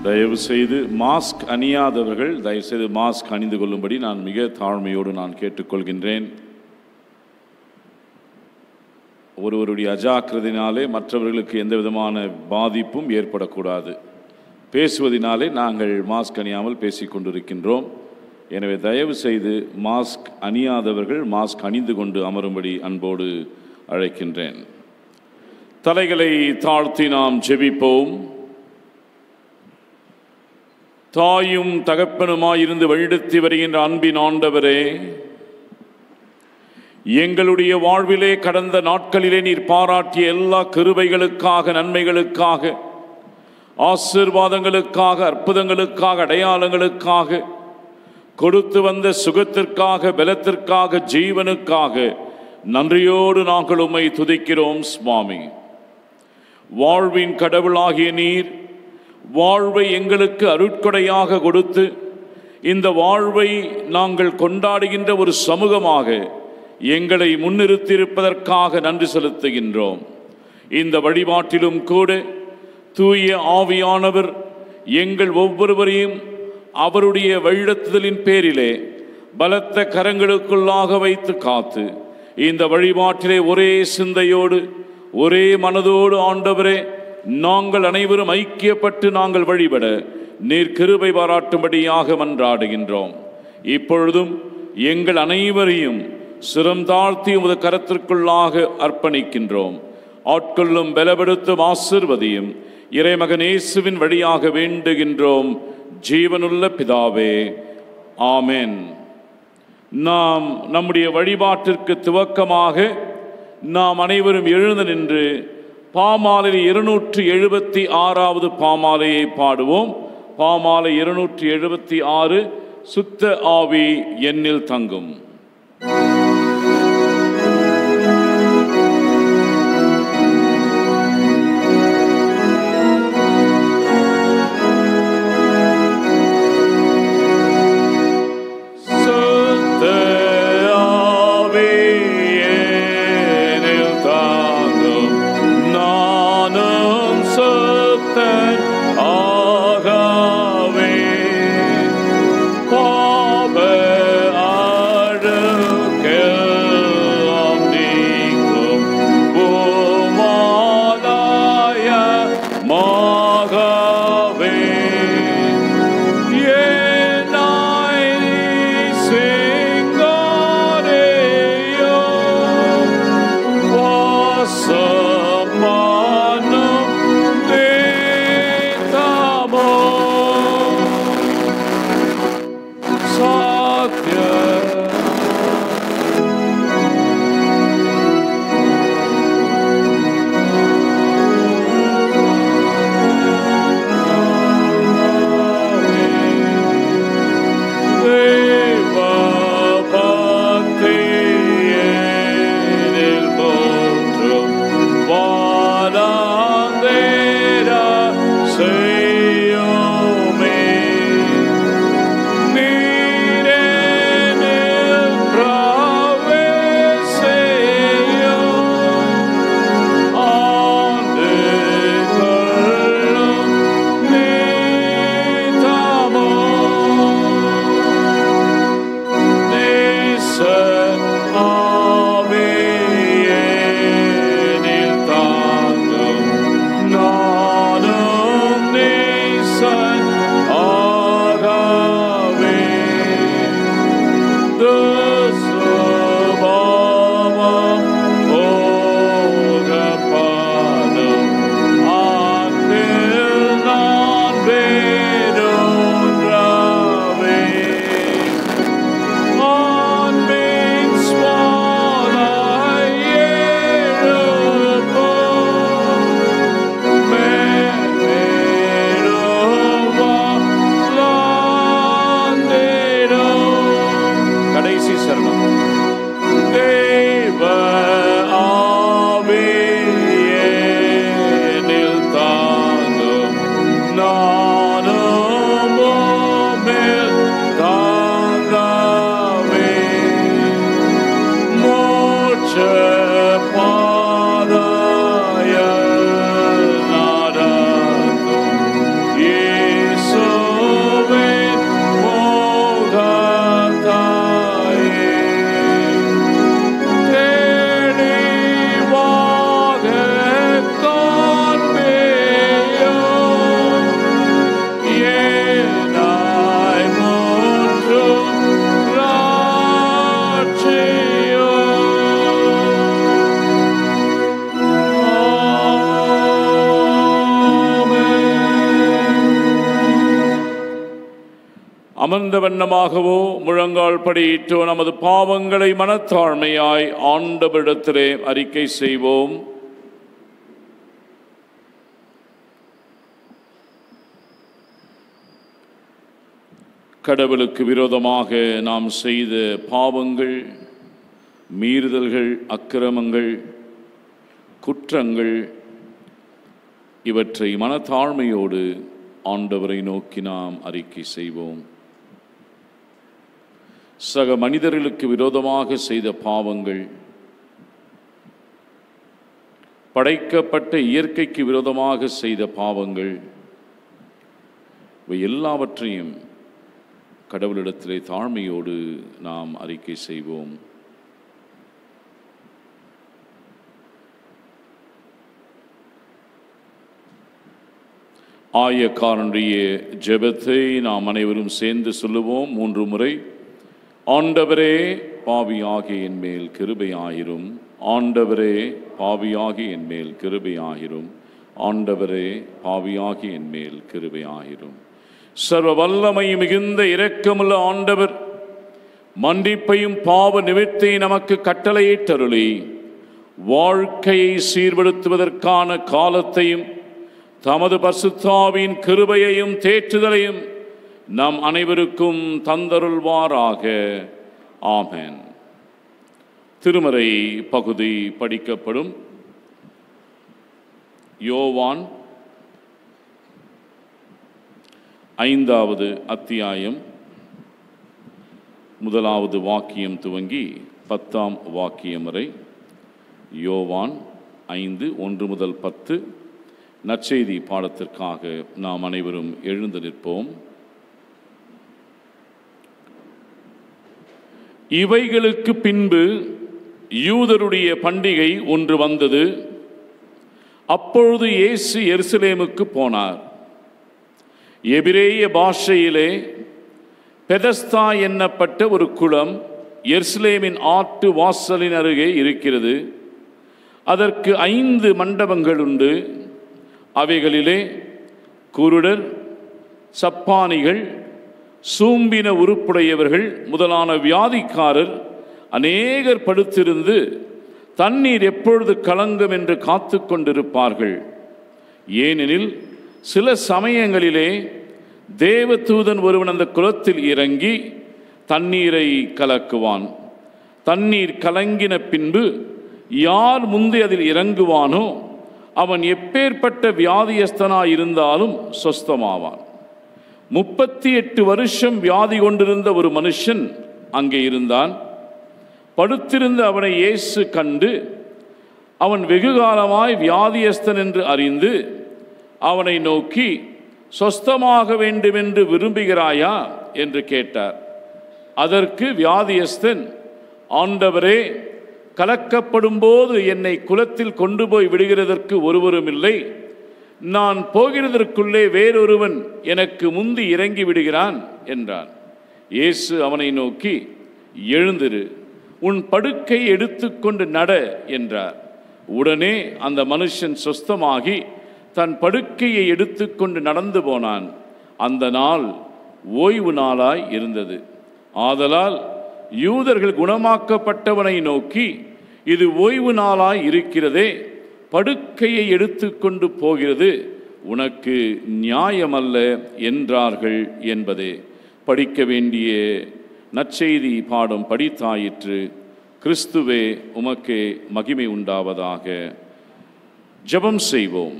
தயவு செய்து மாஸ்க் அணியாதவர்கள் தயவு செய்து மாஸ்க் அணிந்து கொள்ளும்படி நான் மிக தாழ்மையோடு நான் கேட்டுக்கொள்கின்றேன். ஒருவருடைய அஜாக்கிரதையினாலே மற்றவர்களுக்கு எந்த விதமான பாதிப்பும் ஏற்படக்கூடாது. பேசுவதினாலே நாங்கள் மாஸ்க் அணியாமல் பேசிக்கொண்டிருக்கின்றோம். எனவே தயவு செய்து மாஸ்க் அணியாதவர்கள் மாஸ்க் அணிந்து கொண்டு அமரும்படி அன்போடு அழைக்கின்றேன். தலைகளை தாழ்த்தி நாம் ஜெபிப்போம். தாயும் தகப்பனுமாயிருந்து வழிநடத்தி வருகின்ற அன்பின் ஆண்டவரே, எங்களுடைய வாழ்விலே கடந்த நாட்களிலே நீர் பாராட்டிய எல்லா கிருபைகளுக்காக, நன்மைகளுக்காக, ஆசீர்வாதங்களுக்காக, அற்புதங்களுக்காக, அடையாளங்களுக்காக, கொடுத்து வந்த சுகத்திற்காக, பலத்திற்காக, ஜீவனுக்காக நன்றியோடு நாங்கள் உம்மை துதிக்கிறோம் சுவாமி. வாழ்வின் கடவுளாகிய நீர் வாழ்வை எங்களுக்கு அருட்கொடையாக கொடுத்து இந்த வாழ்வை நாங்கள் கொண்டாடுகின்ற ஒரு சமூகமாக எங்களை முன்னிறுத்தியிருப்பதற்காக நன்றி செலுத்துகின்றோம். இந்த வழிபாட்டிலும் கூட தூய ஆவியானவர் எங்கள் ஒவ்வொருவரையும் அவருடைய வழிநடத்துதலின் பேரிலே பலத்த கரங்களுக்குள்ளாக வைத்து காத்து இந்த வழிபாட்டிலே ஒரே சிந்தையோடு ஒரே மனதோடு ஆண்டவரே நாங்கள் அனைவரும் ஐக்கியப்பட்டு நாங்கள் வழிபட நீர் கிருபை பாராட்டும்படியாக மன்றாடுகின்றோம். இப்பொழுதும் எங்கள் அனைவரையும் சிரம் தாழ்த்தி உமது கரத்திற்குள்ளாக அர்ப்பணிக்கின்றோம். ஆட்கொள்ளும் பலப்படுத்தும் ஆசீர்வதியும் இறைமகன் இயேசுவின் வழியாக வேண்டுகின்றோம் ஜீவனுள்ள பிதாவே, ஆமென். நாம் நம்முடைய வழிபாட்டிற்கு துவக்கமாக நாம் அனைவரும் எழுந்து நின்று பாமாலை 276வது பாமாலையை பாடுவோம். பாமாலை 276 சுத்த ஆவி என்னில் தங்கும். அமர்ந்த வண்ணமாகவோ முழங்கால் படியிட்டோ நமது பாவங்களை மனத்தாழ்மையாய் ஆண்டவரிடத்திலே அறிக்கை செய்வோம். கடவுளுக்கு விரோதமாக நாம் செய்த பாவங்கள், மீறுதல்கள், அக்கிரமங்கள், குற்றங்கள் இவற்றை மனத்தாழ்மையோடு ஆண்டவரை நோக்கி நாம் அறிக்கை செய்வோம். சக மனிதர்களுக்கு விரோதமாக செய்த பாவங்கள், படைக்கப்பட்ட இயற்கைக்கு விரோதமாக செய்த பாவங்கள், இவை எல்லாவற்றையும் கடவுளிடத்திலே தாழ்மையோடு நாம் அறிக்கை செய்வோம். ஆயக்காரனுடைய ஜெபத்தை நாம் அனைவரும் சேர்ந்து சொல்லுவோம் 3 முறை. ஆண்டவரே பாவியாகிய என் மேல் கிருபையாயிரும். ஆண்டவரே பாவியாகிய என் மேல் கிருபையாயிரும். ஆண்டவரே பாவியாகிய என் மேல் கிருபையாயிரும். சர்வ வல்லமை மிகுந்த இரக்கமுள்ள ஆண்டவர் மன்னிப்பையும் பாவ நிவர்த்தியை நமக்கு கட்டளையிட்டருளி வாழ்க்கையை சீர்படுத்துவதற்கான காலத்தையும் தமது பரிசுத்தாவின் கிருபையையும் தேற்றுதலையும் நம் அனைவருக்கும் தந்தருள்வாராக. ஆமென். திருமறை பகுதி படிக்கப்படும். யோவான் 5வது அத்தியாயம் 1வது வாக்கியம் துவங்கி 10ஆம் வாக்கியம் வரை. யோவான் 5 1 முதல் 10. நற்செய்தி பாடத்திற்காக நாம் அனைவரும் எழுந்து நிற்போம். இவைகளுக்கு பின்பு யூதருடைய பண்டிகை ஒன்று வந்தது. அப்பொழுது இயேசு எருசலேமுக்கு போனார். எபிரேய பாஷையிலே பெதஸ்தா என்னப்பட்ட ஒரு குளம் எருசலேமின் ஆட்டு வாசலின் அருகே இருக்கிறது. அதற்கு 5 மண்டபங்கள் உண்டு. அவைகளிலே குருடர், சப்பானிகள், சூம்பின உறுப்புடையவர்கள் முதலான வியாதிக்காரர் அநேகர் படுத்திருந்து தண்ணீர் எப்பொழுது கலங்கும் என்று காத்து கொண்டிருப்பார்கள். ஏனெனில் சில சமயங்களிலே தேவதூதன் ஒருவன் அந்த குளத்தில் இறங்கி தண்ணீரை கலக்குவான். தண்ணீர் கலங்கின பின்பு யார் முந்தி அதில் இறங்குவானோ அவன் எப்பேற்பட்ட வியாதியஸ்தனாயிருந்தாலும் சொஸ்தமாவான். 38 வருஷம் வியாதி கொண்டிருந்த ஒரு மனுஷன் அங்கே இருந்தான். படுத்திருந்த அவனை இயேசு கண்டு அவன் வெகுகாலமாய் வியாதியஸ்தன் என்று அறிந்து அவனை நோக்கி, சொஸ்தமாக வேண்டுமென்று விரும்புகிறாயா என்று கேட்டார். அதற்கு வியாதியஸ்தன், ஆண்டவரே, கலக்கப்படும் போது என்னை குளத்தில் கொண்டு போய் விடுகிறதற்கு ஒருவரும் இல்லை. நான் போகிறதற்குள்ளே வேறொருவன் எனக்கு முந்தி இறங்கி விடுகிறான் என்றான். இயேசு அவனை நோக்கி, எழுந்திரு, உன் படுக்கை எடுத்துக்கொண்டு நட என்றார். உடனே அந்த மனுஷன் சொஸ்தமாகி தன் படுக்கையை எடுத்துக்கொண்டு நடந்து போனான். அந்த நாள் ஓய்வு நாளாய் இருந்தது. ஆதலால் யூதர்கள் குணமாக்கப்பட்டவனை நோக்கி, இது ஓய்வு நாளாய் இருக்கிறதே, படுக்கையை எடுத்துக்கொண்டு போகிறது உனக்கு நியாயமல்ல என்றார்கள் என்பதே. படிக்க வேண்டிய நற்செய்தி பாடம் படித்தாயிற்று. கிறிஸ்துவே உமக்கே மகிமை உண்டாவதாக. ஜெபம் செய்வோம்.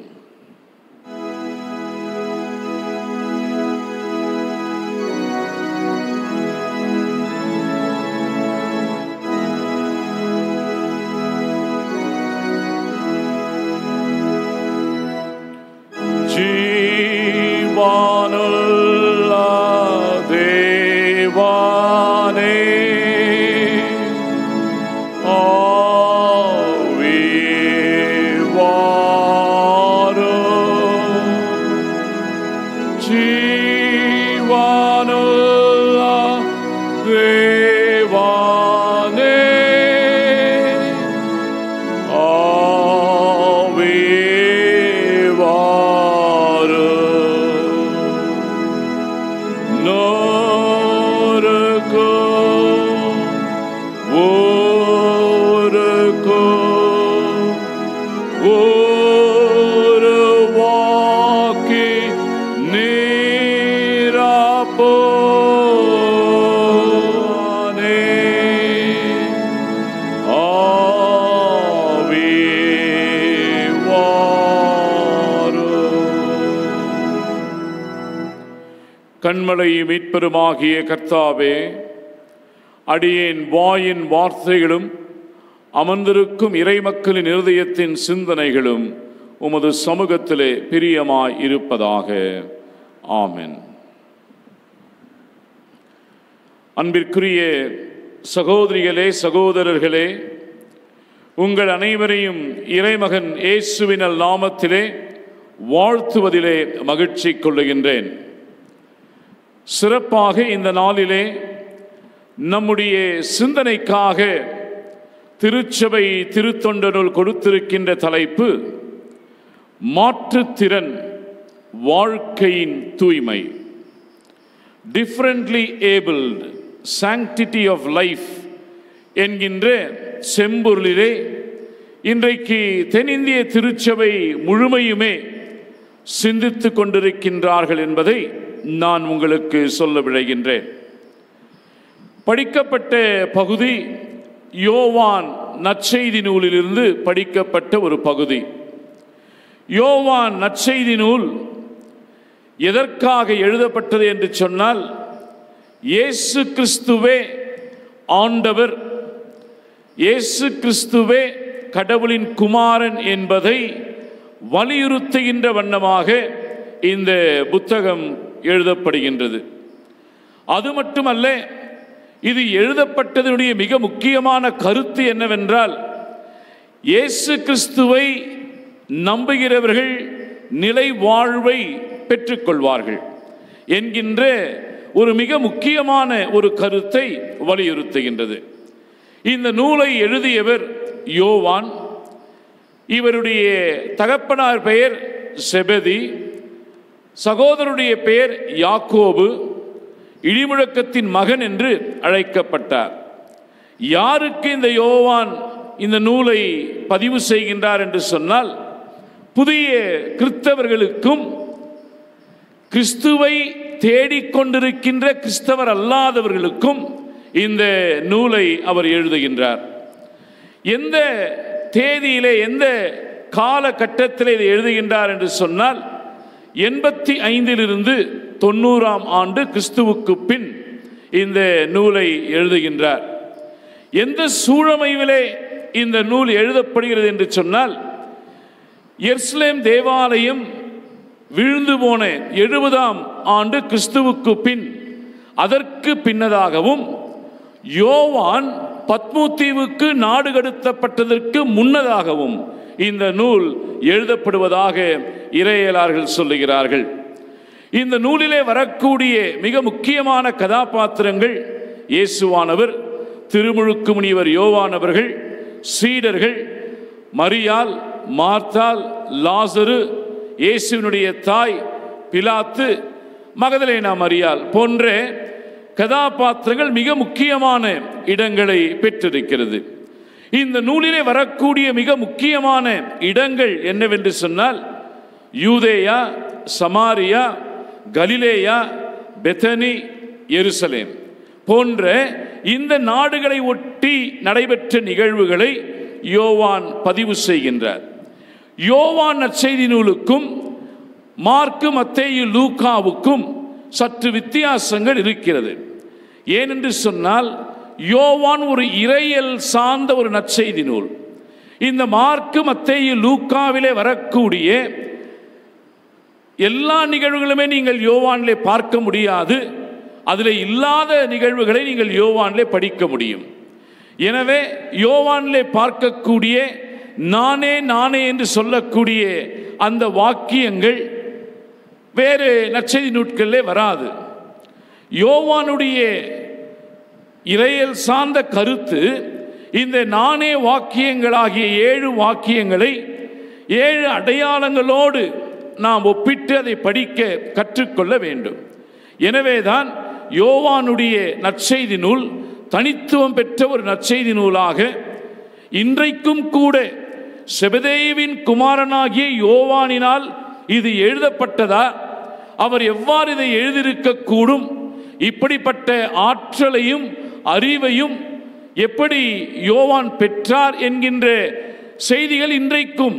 உருவாக்கி நீராப்போனே கண்மலையும் மீட்பெருமாகிய கர்த்தாவே, அடியேன் வாயின் வார்த்தைகளும் அமர்ந்திருக்கும் இறைமக்களின் இருதயத்தின் சிந்தனைகளும் உமது சமூகத்திலே பிரியமாய் இருப்பதாக. ஆமென். அன்பிற்குரிய சகோதரிகளே, சகோதரர்களே, உங்கள் அனைவரையும் இறைமகன் இயேசுவின் நாமத்திலே வாழ்த்துவதிலே மகிழ்ச்சி கொள்ளுகின்றேன். சிறப்பாக இந்த நாளிலே நம்முடைய சிந்தனைக்காக திருச்சபை திருத்தொண்டனுள் கொடுத்திருக்கின்ற தலைப்பு மாற்றுத்திறன் வாழ்க்கையின் தூய்மை. Differently abled sanctity of life என்கின்ற செம்பொருளிலே இன்றைக்கு தென்னிந்திய திருச்சபை முழுமையுமே சிந்தித்து கொண்டிருக்கின்றார்கள் என்பதை நான் உங்களுக்கு சொல்ல விழைகின்றேன். படிக்கப்பட்ட பகுதி யோவான் நற்செய்தி நூலிலிருந்து படிக்கப்பட்ட ஒரு பகுதி. யோவான் நற்செய்தி நூல் எதற்காக எழுதப்பட்டது என்று சொன்னால், இயேசு கிறிஸ்துவே ஆண்டவர், இயேசு கிறிஸ்துவே கடவுளின் குமாரன் என்பதை வலியுறுத்துகின்ற வண்ணமாக இந்த புத்தகம் எழுதப்படுகின்றது. அது மட்டுமல்ல, இது எழுதப்பட்டதனுடைய மிக முக்கியமான கருத்து என்னவென்றால், இயேசு கிறிஸ்துவை நம்புகிறவர்கள் நிலை வாழ்வை பெற்றுக்கொள்வார்கள் என்கின்ற ஒரு மிக முக்கியமான ஒரு கருத்தை வலியுறுத்துகின்றது. இந்த நூலை எழுதியவர் யோவான். இவருடைய தகப்பனார் பெயர் செபதி, சகோதரருடைய பெயர் யாக்கோபு, இடிமுழக்கத்தின் மகன் என்று அழைக்கப்பட்டார். யாருக்கு இந்த யோவான் இந்த நூலை பதிவு செய்கின்றார் என்று சொன்னால், புதிய கிறிஸ்தவர்களுக்கும் கிறிஸ்துவை தேடிக்கொண்டிருக்கின்ற கிறிஸ்தவர் அல்லாதவர்களுக்கும் இந்த நூலை அவர் எழுதுகின்றார். எந்த தேதியிலே, எந்த காலகட்டத்தில் இதை எழுதுகின்றார் என்று சொன்னால், 85 90 ஆண்டு கிறிஸ்துவுக்கு பின் இந்த நூலை எழுதுகின்றார். எந்த சூழமையிலே இந்த நூல் எழுதப்படுகிறது என்று சொன்னால், எருசலேம் தேவாலயம் விழுந்து போன 70 ஆண்டு கிறிஸ்துவுக்கு பின், அதற்கு பின்னதாகவும் யோவான் பத்மு தீவுக்கு நாடு கடத்தப்பட்டதற்கு முன்னதாகவும் இந்த நூல் எழுதப்படுவதாக இறையியலாளர்கள் சொல்லுகிறார்கள். இந்த நூலிலே வரக்கூடிய மிக முக்கியமான கதாபாத்திரங்கள் இயேசுவானவர், திருமுழுக்கு முனிவர் யோவான் அவர்கள், சீடர்கள், மரியாள், மார்த்தாள், லாசரு, இயேசுவினுடைய தாய், பிலாத்து, மகதலேனா மரியாள் போன்ற கதாபாத்திரங்கள் மிக முக்கியமான இடங்களை பெற்றிருக்கிறது. இந்த நூலிலே வரக்கூடிய மிக முக்கியமான இடங்கள் என்னவென்று சொன்னால், யூதேயா, சமாரியா, கலிலேயா, பெத்தனி, எருசலேம் போன்ற இந்த நாடுகளை ஒட்டி நடைபெற்ற நிகழ்வுகளை யோவான் பதிவு செய்கின்றார். யோவான் நற்செய்தி நூலுக்கும் மார்க்கு, மத்தேயு, லூக்காவுக்கும் சற்று வித்தியாசங்கள் இருக்கிறது. ஏனென்று சொன்னால், யோவான் ஒரு இறையியல் சார்ந்த ஒரு நற்செய்தி நூல். இந்த மார்க்கு, மத்தேயு, லூக்காவிலே வரக்கூடிய எல்லா நிகழ்வுகளுமே நீங்கள் யோவானிலே பார்க்க முடியாது. அதில் இல்லாத நிகழ்வுகளை நீங்கள் யோவானிலே படிக்க முடியும். எனவே யோவானிலே பார்க்கக்கூடிய நானே நானே என்று சொல்லக்கூடிய அந்த வாக்கியங்கள் வேறு நற்செய்தி நூட்களிலே வராது. யோவானுடைய இறையியல் சார்ந்த கருத்து, இந்த நானே வாக்கியங்களாகிய 7 வாக்கியங்களை 7 அடையாளங்களோடு நாம் ஒப்பிட்டு அதை படிக்க கற்றுக்கொள்ள வேண்டும். எனவேதான் யோவானுடைய நற்செய்தி நூல் தனித்துவம் பெற்ற ஒரு நற்செய்தி நூலாக இன்றைக்கும் கூட செபதேயுவின் குமாரனாகிய யோவானினால் இது எழுதப்பட்டதா? அவர் எவ்வாறு இதை எழுதியிருக்க கூடும்? இப்படிப்பட்ட ஆற்றலையும் அறிவையும் எப்படி யோவான் பெற்றார் என்கின்ற செய்திகள் இன்றைக்கும்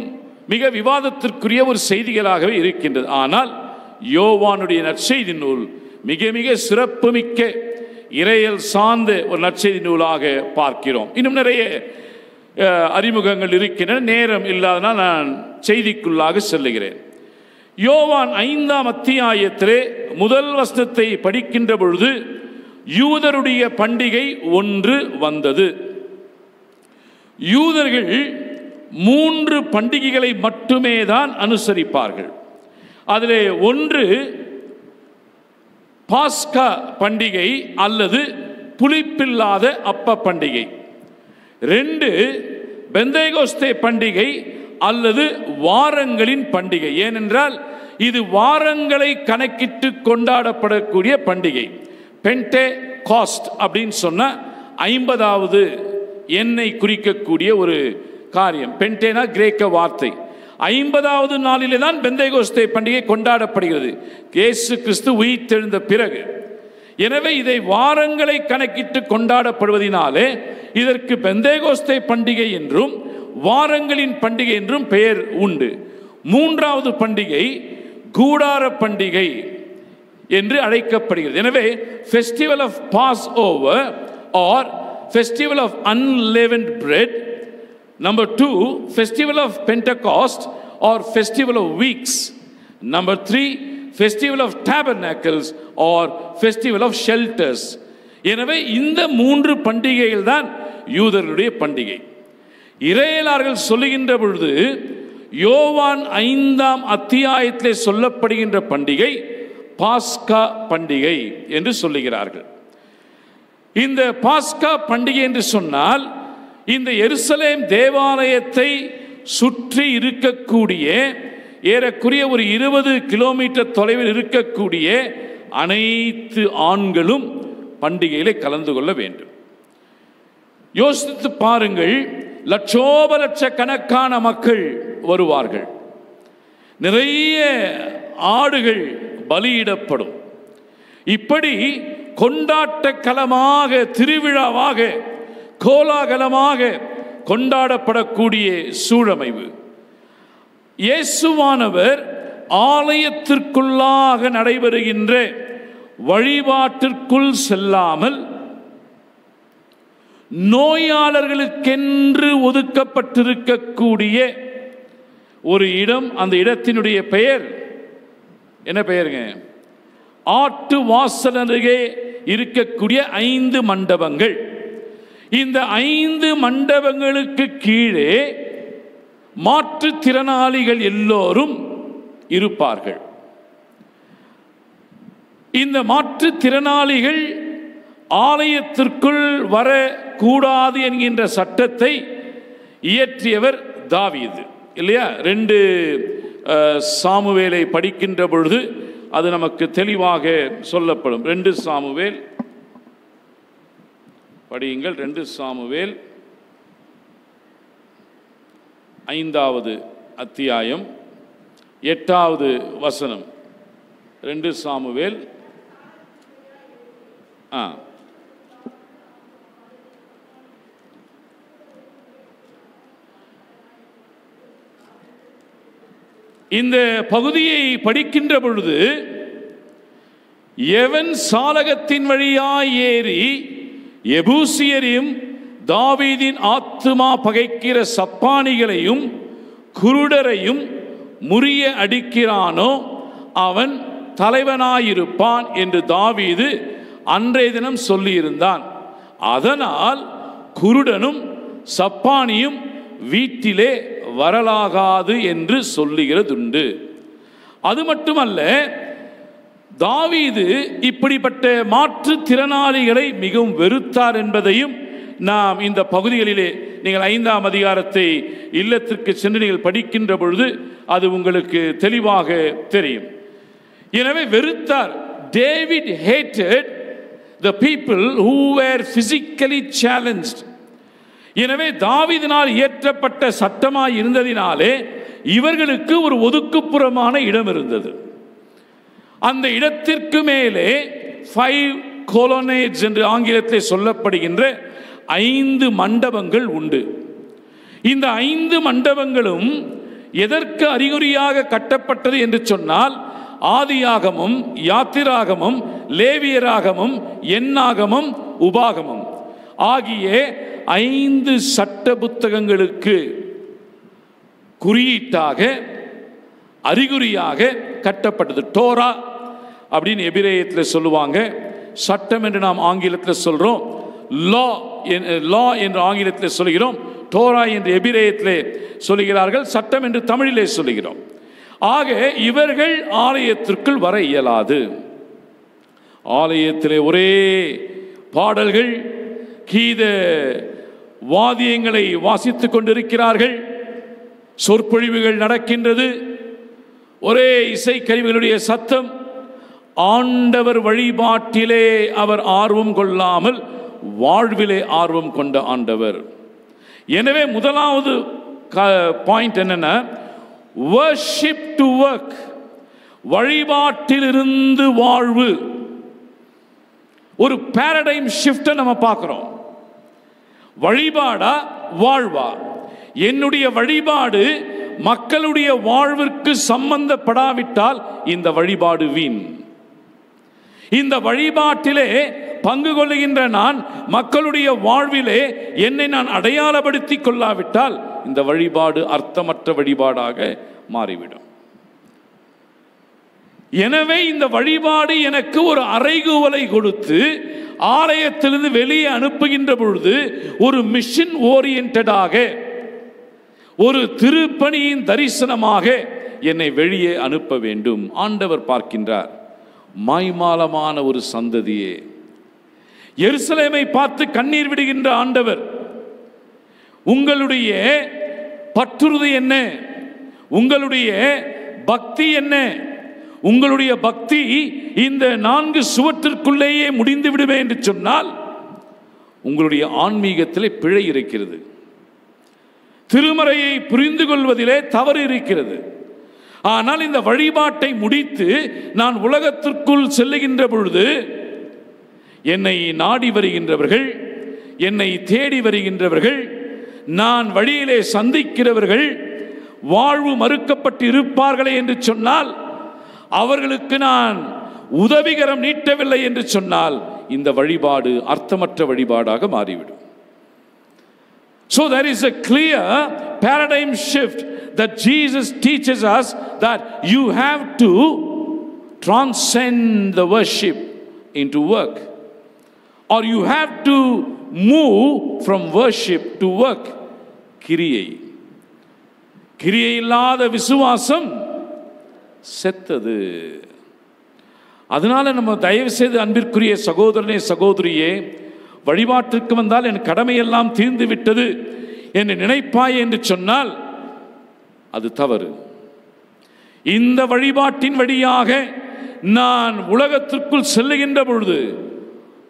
மிக விவாதத்திற்குரிய ஒரு செய்திகளாகவே இருக்கின்றது. ஆனால் யோவானுடைய நற்செய்தி நூல் மிக மிக சிறப்புமிக்க இறையல் சார்ந்த ஒரு நற்செய்தி நூலாக பார்க்கிறோம். இன்னும் நிறைய அறிமுகங்கள் இருக்கின்றன. நேரம் இல்லாதனால் நான் செய்திக்குள்ளாக செல்லுகிறேன். யோவான் 5ஆம் அத்தியாயத்திலே முதல் வசனத்தை படிக்கின்ற பொழுது யூதருடைய பண்டிகை ஒன்று வந்தது. யூதர்கள் 3 பண்டிகைகளை மட்டுமே தான் அனுசரிப்பார்கள். அதிலே ஒன்று பாஸ்கா பண்டிகை அல்லது புளிப்பில்லாத அப்ப பண்டிகை. 2 பெந்தேகோஸ்தே பண்டிகை அல்லது வாரங்களின் பண்டிகை. ஏனென்றால் இது வாரங்களை கணக்கிட்டு கொண்டாடப்படக்கூடிய பண்டிகை. பென்டே காஸ்ட் அப்படின்னு சொன்ன 50வது எண்ணை குறிக்கக்கூடிய ஒரு காரியம். பென்டேனா கிரேக்க வார்த்தை. 50வது நாளிலே தான் பெந்தேகோஸ்தே பண்டிகை கொண்டாடப்படுகிறது, இயேசு கிறிஸ்து உயிர்த்தெழுந்த பிறகு. எனவே இதை வாரங்களை கணக்கிட்டு கொண்டாடப்படுவதினாலே இதற்கு பெந்தேகோஸ்தே பண்டிகை என்றும் வாரங்களின் பண்டிகை என்றும் பெயர் உண்டு. 3வது பண்டிகை கூடார பண்டிகை என்று அழைக்கப்படுகிறது. எனவே festival of Passover or festival of unleavened bread. Number 2, festival of Pentecost or festival of weeks. Number 3, festival of tabernacles or festival of shelters. எனவே இந்த 3 பண்டிகைகள் தான் யூதர்களுடைய பண்டிகை. இறையலார்கள் சொல்லுகின்ற பொழுது யோவான் 5ஆம் அத்தியாயத்திலே சொல்லப்படுகின்ற பண்டிகை பாஸ்கா பண்டிகை என்று சொல்லுகிறார்கள். இந்த பாஸ்கா பண்டிகை என்று சொன்னால் இந்த எருசலேம் தேவாலயத்தை சுற்றி இருக்கக்கூடிய ஏறக்குறைய ஒரு 20 கிலோமீட்டர் தொலைவில் இருக்கக்கூடிய அனைத்து ஆண்களும் பண்டிகையிலே கலந்து கொள்ள வேண்டும். யோசித்து பாருங்கள், லட்சோப லட்சக்கணக்கான மக்கள் வருவார்கள். நிறைய ஆடுகள் பலியிடப்படும். இப்படி கொண்டாட்ட களமாக, திருவிழாவாக, கோலாகலமாக கொண்டாடப்படக்கூடிய சூழமைவு. இயேசுவானவர் ஆலயத்திற்குள்ளாக நடைபெறுகின்ற வழிபாட்டிற்குள் செல்லாமல் நோயாளர்களுக்கென்று ஒதுக்கப்பட்டிருக்கக்கூடிய ஒரு இடம். அந்த இடத்தினுடைய பெயர் என்ன பெயருங்க? ஆட்டு வாசல் அருகே இருக்கக்கூடிய 5 மண்டபங்கள். இந்த 5 மண்டபங்களுக்கு கீழே மாற்றுத்திறனாளிகள் எல்லோரும் இருப்பார்கள். இந்த மாற்றுத்திறனாளிகள் ஆலயத்திற்குள் வரக்கூடாது என்கின்ற சட்டத்தை இயற்றியவர் தாவீது இல்லையா? 2 சாமுவேலை படிக்கின்ற பொழுது அது நமக்கு தெளிவாக சொல்லப்படும். 2 சாமுவேல் படியுங்கள். 2 சாமுவேல் 5வது அத்தியாயம் 8வது வசனம். 2 சாமுவேல் இந்த பகுதியை படிக்கின்ற பொழுது, எவன் சாலகத்தின் வழியாய் ஏறி எபூசியரையும் தாவீதின் ஆத்துமா பகைக்கிற சப்பானிகளையும் குருடரையும் முறிய அடிக்கிறானோ அவன் தலைவனாயிருப்பான் என்று தாவீது அன்றைய தினம் சொல்லியிருந்தான். அதனால் குருடனும் சப்பானியும் வீட்டிலே வரலாகாது என்று சொல்லுகிறதுண்டு. அது மட்டுமல்ல, தாவீது இப்படிப்பட்ட மாற்றுத்திறனாளிகளை மிகவும் வெறுத்தார் என்பதையும் நாம் இந்த பகுதிகளிலே, நீங்கள் 5ஆம் அதிகாரத்தை இல்லத்திற்கு சென்று நீங்கள் படிக்கின்ற பொழுது அது உங்களுக்கு தெளிவாக தெரியும். எனவே வெறுத்தார். David hated the people who were physically challenged. எனவே தாவீதினால் இயற்றப்பட்ட சட்டமாய் இருந்ததினாலே இவர்களுக்கு ஒரு ஒதுக்குப்புறமான இடம் இருந்தது. அந்த இடத்திற்கு மேலே 5 colonnades என்று ஆங்கிலத்தில் சொல்லப்படுகின்ற 5 மண்டபங்கள் உண்டு. இந்த 5 மண்டபங்களும் எதற்கு அறிகுறியாக கட்டப்பட்டது என்று சொன்னால், ஆதியாகமம், யாத்திராகமம், லேவியராகமம், எண்ணாகமம், உபாகமம் ஆகிய 5 சட்ட புத்தகங்களுக்கு குறியீட்டாக அறிகுறியாக கட்டப்பட்டது. டோரா அப்படின்னு எபிரேயத்தில் சொல்லுவாங்க, சட்டம் என்று நாம் ஆங்கிலத்தில் சொல்றோம். லா என்று ஆங்கிலத்தில் சொல்கிறோம், டோரா என்று எபிரேயத்திலே சொல்லுகிறார்கள், சட்டம் என்று தமிழிலே சொல்லுகிறோம். ஆக இவர்கள் ஆலயத்திற்குள் வர இயலாது. ஆலயத்திலே ஒரே பாடல்கள், கீத வாத்தியங்களை வாசித்துக் கொண்டிருக்கிறார்கள், சொற்பொழிவுகள் நடக்கின்றது, ஒரே இசைக்கருவிகளுடைய சத்தம். ஆண்டவர் வழிபாட்டிலே அவர் ஆர்வம் கொள்ளாமல் வாழ்விலே ஆர்வம் கொண்ட ஆண்டவர். எனவே முதலாவது பாயிண்ட் என்னன்னா, worship to work, வழிபாட்டிலிருந்து வாழ்வு. ஒரு பாரடைம் ஷிஃப்ட் நம்ம பார்க்கிறோம். வழிபாடா வாழ்வா? என்னுடைய வழிபாடு மக்களுடைய வாழ்விற்கு சம்பந்தப்படாவிட்டால் இந்த வழிபாடு வீண். இந்த வழிபாட்டிலே பங்கு கொள்ளுகின்ற நான் மக்களுடைய வாழ்விலே என்னை நான் அடையாளப்படுத்திக் கொள்ளாவிட்டால் இந்த வழிபாடு அர்த்தமற்ற வழிபாடாக மாறிவிடும். எனவே இந்த வழிபாடு எனக்கு ஒரு அறைகூவலை கொடுத்து ஆலயத்திலிருந்து வெளியே அனுப்புகின்ற பொழுது ஒரு மிஷன் ஓரியன்டாக, ஒரு திருப்பணியின் தரிசனமாக என்னை வெளியே அனுப்ப வேண்டும். ஆண்டவர் பார்க்கின்றார், மாய்மாலமான ஒரு சந்ததியே. எருசலேமை பார்த்து கண்ணீர் விடுகின்ற ஆண்டவர், உங்களுடைய பற்றுறுதி என்ன? உங்களுடைய பக்தி என்ன? உங்களுடைய பக்தி இந்த 4 சுவற்றிற்குள்ளேயே முடிந்து விடுமே என்று சொன்னால் உங்களுடைய ஆன்மீகத்திலே பிழை இருக்கிறது. திருமறையை புரிந்து கொள்வதிலே தவறு இருக்கிறது. ஆனால் இந்த வழிபாட்டை முடித்து நான் உலகத்திற்குள் செல்லுகின்ற பொழுது என்னை நாடி வருகின்றவர்கள், என்னை தேடி வருகின்றவர்கள், நான் வழியிலே சந்திக்கிறவர்கள் வாழ்வு மறுக்கப்பட்டு இருப்பார்களே என்று சொன்னால், அவர்களுக்கு நான் உதவிகரம் நீட்டவில்லை என்று சொன்னால் இந்த வழிபாடு அர்த்தமற்ற வழிபாடாக மாறிவிடும். So there is a clear paradigm shift that Jesus teaches us, that you have to transcend the worship into work, or you have to move from worship to work. கிரியை இல்லாத விசுவாசம் செத்தது. அதனால நம்ம தயவு செய்து அன்பிற்குரிய சகோதரனே சகோதரியே, வழிபாட்டிற்கு வந்தால் என் கடமையெல்லாம் தீர்ந்து விட்டது என்று நினைப்பாய் என்று சொன்னால் அது தவறு. இந்த வழிபாட்டின் வழியாக நான் உலகத்திற்குள் செல்லுகின்ற பொழுது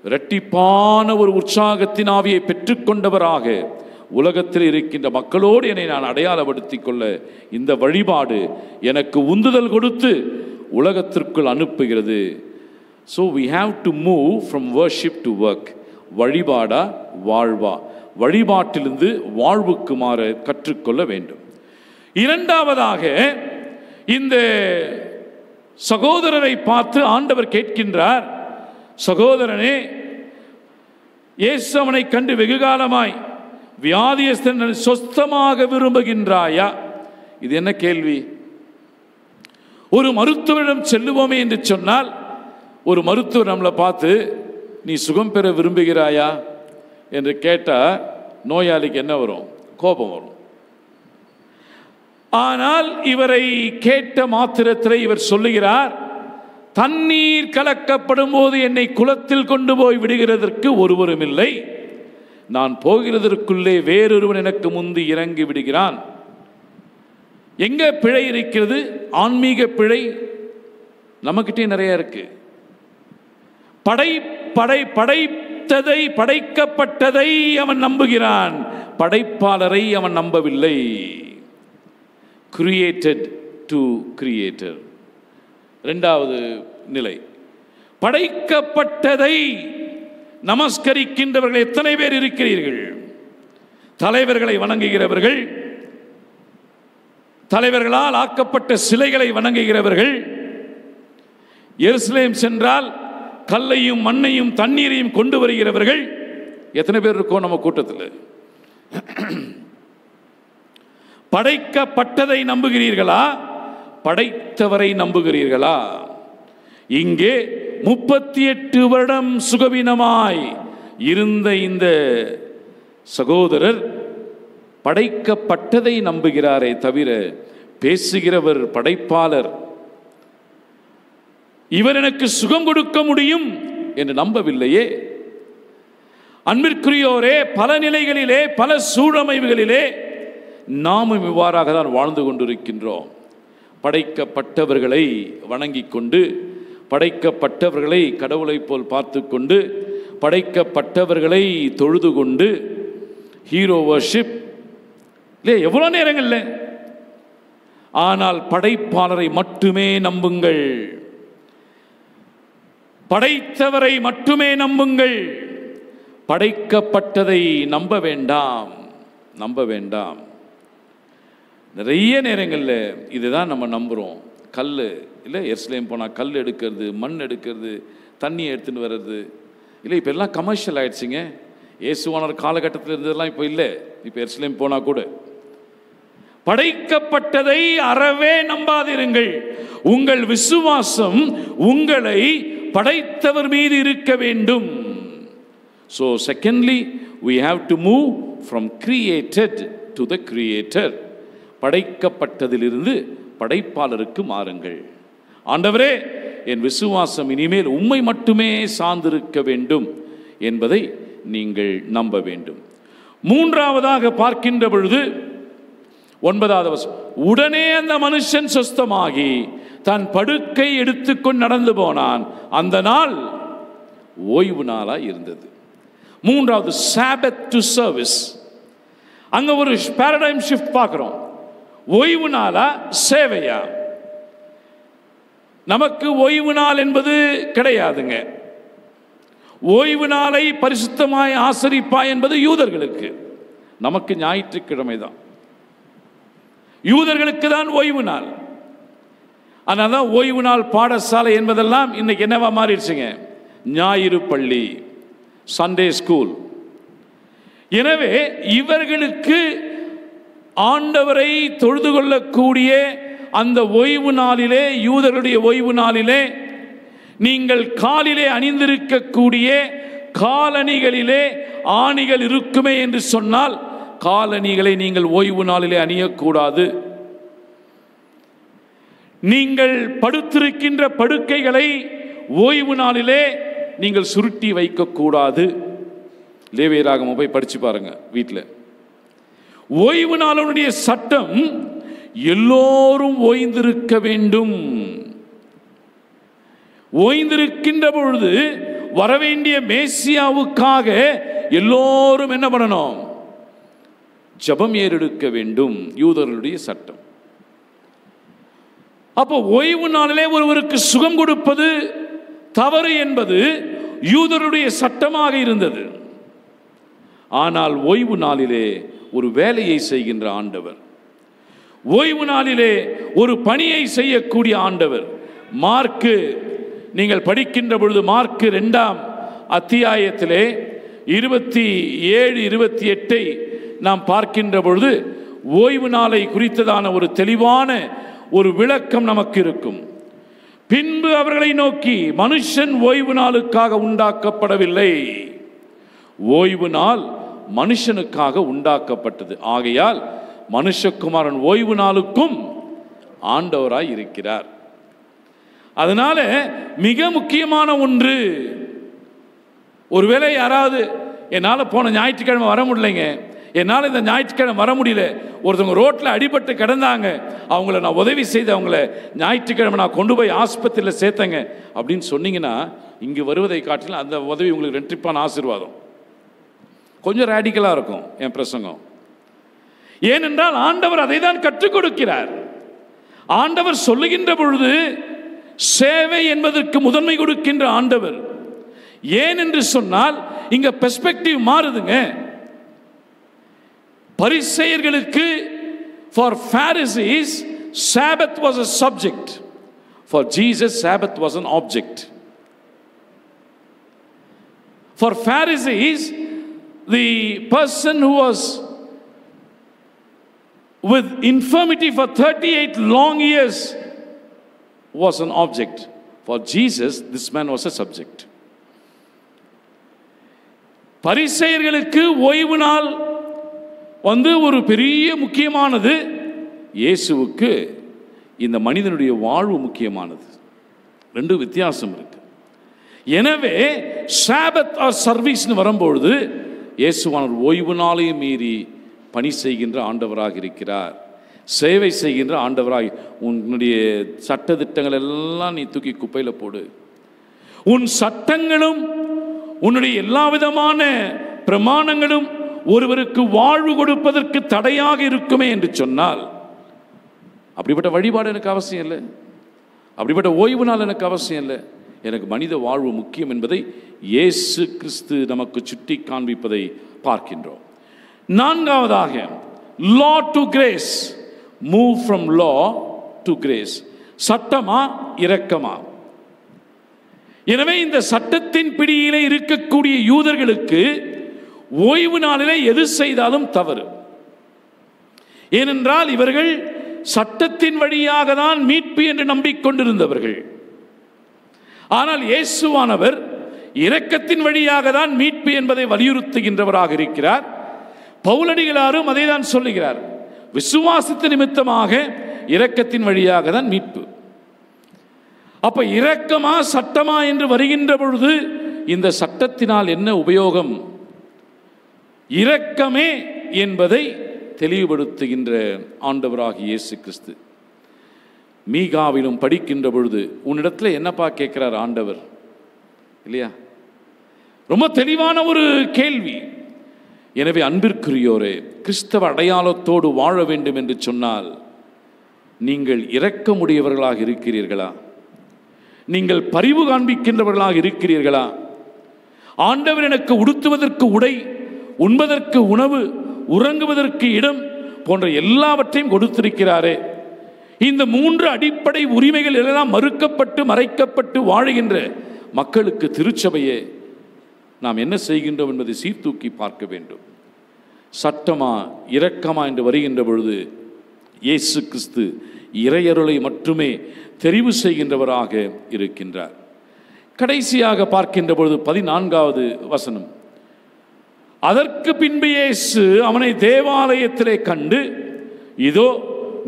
இரட்டிப்பான ஒரு உற்சாகத்தின் ஆவியை பெற்றுக்கொண்டவராக உலகத்தில் இருக்கின்ற மக்களோடு என்னை நான் அடையாளப்படுத்திக் கொள்ள இந்த வழிபாடு எனக்கு உந்துதல் கொடுத்து உலகத்திற்குள் அனுப்புகிறது. So we have to move from worship to work. வழிபாடா வாழ்வா? வழிபாட்டிலிருந்து வாழ்வுக்கு மாற கற்றுக்கொள்ள வேண்டும். இரண்டாவதாக இந்த சகோதரரை பார்த்து ஆண்டவர் கேட்கின்றார், சகோதரனே, இயேசு அவனை கண்டு வெகுகாலமாய் வியாதியஸ்தன் சொஸ்தமாக விரும்புகின்றாயா? இது என்ன கேள்வி? ஒரு மருத்துவரிடம் செல்லுவோமே என்று சொன்னால், ஒரு மருத்துவர் நம்மளை பார்த்து நீ சுகம் பெற விரும்புகிறாயா என்று கேட்டால் நோயாளிக்கு என்ன வரும்? கோபம் வரும். ஆனால் இவரை கேட்ட மாத்திரத்தில் இவர் சொல்லுகிறார், தண்ணீர் கலக்கப்படும் போது என்னை குளத்தில் கொண்டு போய் விடுகிறதற்கு ஒருவரும் இல்லை, நான் போகிறதற்குள்ளே வேறொருவன் எனக்கு முந்தி இறங்கி விடுகிறான். எங்க பிழை இருக்கிறது? ஆன்மீக பிழை நமக்கிட்டே நிறைய இருக்கு. படைத்ததை படைக்கப்பட்டதை அவன் நம்புகிறான், படைப்பாளரை அவன் நம்பவில்லை. Created to creator. இரண்டாவது நிலை, படைக்கப்பட்டதை நமஸ்கரிக்கின்றவர்கள் எத்தனை பேர் இருக்கிறீர்கள்? தலைவர்களை வணங்குகிறவர்கள், தலைவர்களால் ஆக்கப்பட்ட சிலைகளை வணங்குகிறவர்கள், எருசலேம் சென்றால் கல்லையும் மண்ணையும் தண்ணீரையும் கொண்டு வருகிறவர்கள் எத்தனை பேர் இருக்கோம் நம்ம கூட்டத்தில்? படைக்கப்பட்டதை நம்புகிறீர்களா, படைத்தவரை நம்புகிறீர்களா? இங்கே 38 வருடம் சுகவீனமாய் இருந்த இந்த சகோதரர் படைக்கப்பட்டதை நம்புகிறாரே தவிர பேசுகிறவர் படைப்பாளர், இவர் எனக்கு சுகம் கொடுக்க முடியும் என்று நம்பவில்லையே. அன்பிற்குரியோரே, பல நிலைகளிலே பல சூழமைவுகளிலே நாமும் இவ்வாறாக தான் வாழ்ந்து கொண்டிருக்கின்றோம். படைக்கப்பட்டவர்களை வணங்கிக் கொண்டு, படைக்கப்பட்டவர்களை கடவுளை போல் பார்த்து கொண்டு, படைக்கப்பட்டவர்களை தொழுது கொண்டு, ஹீரோ வர்ஷிப் இல்லையே எவ்வளோ நேரங்கள்ல. ஆனால் படைப்பாளரை மட்டுமே நம்புங்கள், படைத்தவரை மட்டுமே நம்புங்கள். படைக்கப்பட்டதை நம்ப வேண்டாம், நம்ப வேண்டாம். நிறைய நேரங்களில் இதுதான் நம்ம நம்புகிறோம். கல் இல்லை, எருசலேம் போனால் கல் எடுக்கிறது, மண் எடுக்கிறது, தண்ணி எடுத்துன்னு வர்றது இல்லை. இப்போ எல்லாம் கமர்ஷியல் ஆகிடுச்சிங்க. இயேசுவானர் காலகட்டத்தில் இருந்ததெல்லாம் இப்போ இல்லை. இப்போ எருசலேம் போனால் கூட படைக்கப்பட்டதை அறவே நம்பாதிருங்கள். உங்கள் விசுவாசம் உங்களை படைத்தவர் மீது இருக்க வேண்டும். So secondly, we have to move from created to the creator. படைக்கப்பட்டதிலிருந்து படைப்பாளருக்கு மாறுங்கள். ஆண்டவரே, என் விசுவாசம் இனிமேல் உம்மை மட்டுமே சார்ந்திருக்க வேண்டும் என்பதை நீங்கள் நம்ப வேண்டும். மூன்றாவதாக பார்க்கின்ற பொழுது 9வது வசனம், உடனே அந்த மனுஷன் சுஸ்தமாகி தன் படுக்கை எடுத்துக்கொண்டு நடந்து போனான். அந்த நாள் ஓய்வு நாளாய் இருந்தது. மூன்றாவது, சாபத் டு சர்வீஸ். அங்க ஒரு பாரடைம் ஷிஃப்ட் பார்க்கிறோம். ஓய்வு நாளா சேவையா? நமக்கு ஓய்வு நாள் என்பது கிடையாதுங்க. ஓய்வு நாளை பரிசுத்தமாய் ஆசரிப்பாய் என்பது யூதர்களுக்கு, நமக்கு ஞாயிற்றுக்கிழமை தான். யூதர்களுக்கு தான் ஓய்வு நாள். அதனால தான் ஓய்வு நாள் பாடசாலை என்பதெல்லாம் இன்னைக்கு என்னவா மாறிடுச்சுங்க? ஞாயிறு பள்ளி, சண்டே ஸ்கூல். எனவே இவர்களுக்கு ஆண்டவரை தொழுது கொள்ளக்கூடிய அந்த ஓய்வு நாளிலே, யூதர்களுடைய ஓய்வு நாளிலே, நீங்கள் காலிலே அணிந்திருக்கக்கூடிய காலணிகளிலே ஆணிகள் இருக்குமே என்று சொன்னால், காலணிகளை நீங்கள் ஓய்வு நாளிலே அணியக்கூடாது. நீங்கள் படுத்திருக்கின்ற படுக்கைகளை ஓய்வு நாளிலே நீங்கள் சுருட்டி வைக்கக்கூடாது. லேவியராகமம் போய் படிச்சு பாருங்க வீட்டில். ஓய்வு நாளுடைய சட்டம் எல்லோரும் ஓய்ந்திருக்க வேண்டும். ஓய்ந்திருக்கின்ற பொழுது வரவேண்டிய மேசியாவுக்காக எல்லோரும் என்ன பண்ணணும்? ஜெபம் ஏறெடுக்க வேண்டும். யூதர்களுடைய சட்டம். அப்போ ஓய்வு நாளிலே ஒருவருக்கு சுகம் கொடுப்பது தவறு என்பது யூதருடைய சட்டமாக இருந்தது. ஆனால் ஓய்வு நாளிலே ஒரு வேலையை செய்கின்ற ஆண்டவர், ஓய்வு நாளிலே ஒரு பணியை செய்யக்கூடிய ஆண்டவர். மார்க்கு நீங்கள் படிக்கின்ற பொழுது மார்க்கு 2ஆம் அத்தியாயத்திலே 27, 28 நாம் பார்க்கின்ற பொழுது ஓய்வு நாளை குறித்ததான ஒரு தெளிவான ஒரு விளக்கம் நமக்கு இருக்கும். பின்பு அவர்களை நோக்கி, மனுஷன் ஓய்வு நாளுக்காக உண்டாக்கப்படவில்லை, ஓய்வு நாள் மனுஷனுக்காக உண்டாக்கப்பட்டது. ஆகையால் மனுஷகுமாரன் ஓய்வு நாளுக்கும் ஆண்டவராய் இருக்கிறார். அதனால மிக முக்கியமான ஒன்று, ஒருவேளை யாராவது என்னால் போன ஞாயிற்றுக்கிழமை வர முடியலைங்க, என்னால் இந்த ஞாயிற்றுக்கிழமை வர முடியல, ஒருத்தவங்க ரோட்டில் அடிபட்டு கிடந்தாங்க, அவங்கள நான் உதவி செய்து அவங்கள ஞாயிற்றுக்கிழமை நான் கொண்டு போய் ஆஸ்பத்திரியில் சேர்த்தேங்க அப்படின்னு சொன்னீங்கன்னா, இங்கு வருவதை காட்டிலும் அந்த உதவி உங்களுக்கு ரெட்டிப்பான ஆசீர்வாதம். கொஞ்சம் ரேடிக்கலாக இருக்கும் என் பிரசங்கம். ஏனென்றால் ஆண்டவர் அதை தான் கற்றுக் கொடுக்கிறார். ஆண்டவர் சொல்லுகின்ற பொழுது சேவை என்பதற்கு முதன்மை கொடுக்கின்ற ஆண்டவர். ஏன் என்று சொன்னால் இங்க perspective மாறுதுங்க. பரிசேயர்களுக்கு for Pharisees Sabbath was a subject, for Jesus Sabbath was an object. For Pharisees, the person who was with infirmity for 38 long years was an object. For Jesus, this man was a subject. பரிசேயர்களுக்கு ஓய்வு நாள் ஒரு பெரிய முக்கியமானது, இயேசுவுக்கு இந்த மனிதனுடைய வாழ்வு முக்கியமானது. ரெண்டு வித்தியாசம் இருக்கு. எனவே சாபத் ஆர் சர்வீஸ்னு வரும்பொழுது இயேசுவானவர் ஓய்வு நாளையும் மீறி பணி செய்கின்ற ஆண்டவராக இருக்கிறார், சேவை செய்கின்ற ஆண்டவராக. உன்னுடைய சட்ட திட்டங்கள் எல்லாம் நீ தூக்கி குப்பையில் போடு. உன் சட்டங்களும் உன்னுடைய எல்லா விதமான பிரமாணங்களும் ஒருவருக்கு வாழ்வு கொடுப்பதற்கு தடையாக இருக்குமே என்று சொன்னால், அப்படிப்பட்ட வழிபாடு எனக்கு அவசியம் இல்லை, அப்படிப்பட்ட ஓய்வு நாள் எனக்கு அவசியம் இல்லை. எனக்கு மனித வாழ்வு முக்கியம் என்பதை இயேசு கிறிஸ்து நமக்கு சுட்டி காண்பிப்பதை பார்க்கின்றோம். நான்காவதாக, law to grace, move from law to grace. சட்டமா இரக்கமா? எனவே இந்த சட்டத்தின் பிடியிலே இருக்கக்கூடிய யூதர்களுக்கு ஓய்வு நாளிலே எது செய்தாலும் தவறு. ஏனென்றால் இவர்கள் சட்டத்தின் வழியாக தான் மீட்பு என்று நம்பிக்கொண்டிருந்தவர்கள். ஆனால் இயேசுவானவர் இரக்கத்தின் வழியாக தான் மீட்பு என்பதை வலியுறுத்துகின்றவராக இருக்கிறார். பவுலடிகளாரும் அதை தான் சொல்லுகிறார். விசுவாசத்தின் நிமித்தமாக இரக்கத்தின் வழியாக தான் மீட்பு. அப்ப இரக்கமா சட்டமா என்று வருகின்ற பொழுது இந்த சட்டத்தினால் என்ன உபயோகம்? இரக்கமே என்பதை தெளிவுபடுத்துகின்ற ஆண்டவராகிய இயேசு கிறிஸ்து. மீகாவிலும் படிக்கின்ற பொழுது உன்னிடத்துல என்னப்பா கேட்கிறார் ஆண்டவர் இல்லையா? ரொம்ப தெளிவான ஒரு கேள்வி. எனவே அன்பிற்குரியோரே, கிறிஸ்தவ அடையாளத்தோடு வாழ வேண்டும் என்று சொன்னால் நீங்கள் இரக்கமுடையவர்களாக இருக்கிறீர்களா? நீங்கள் பரிவு காண்பிக்கின்றவர்களாக இருக்கிறீர்களா? ஆண்டவர் எனக்கு உடுத்துவதற்கு உடை, உண்பதற்கு உணவு, உறங்குவதற்கு இடம் போன்ற எல்லாவற்றையும் கொடுத்திருக்கிறாரே. இந்த 3 அடிப்படை உரிமைகள் எல்லாம் மறுக்கப்பட்டு மறைக்கப்பட்டு வாழுகின்ற மக்களுக்கு திருச்சபையே நாம் என்ன செய்கின்றோம் என்பதை சீர்தூக்கி பார்க்க வேண்டும். சட்டமா இரக்கமா என்று வருகின்ற பொழுது இயேசு கிறிஸ்து இறையருளை மட்டுமே தெரிவு செய்கின்றவராக இருக்கின்றார். கடைசியாக பார்க்கின்ற பொழுது 14வது வசனம், அதற்கு பின்பு இயேசு அவனை தேவாலயத்திலே கண்டு, இதோ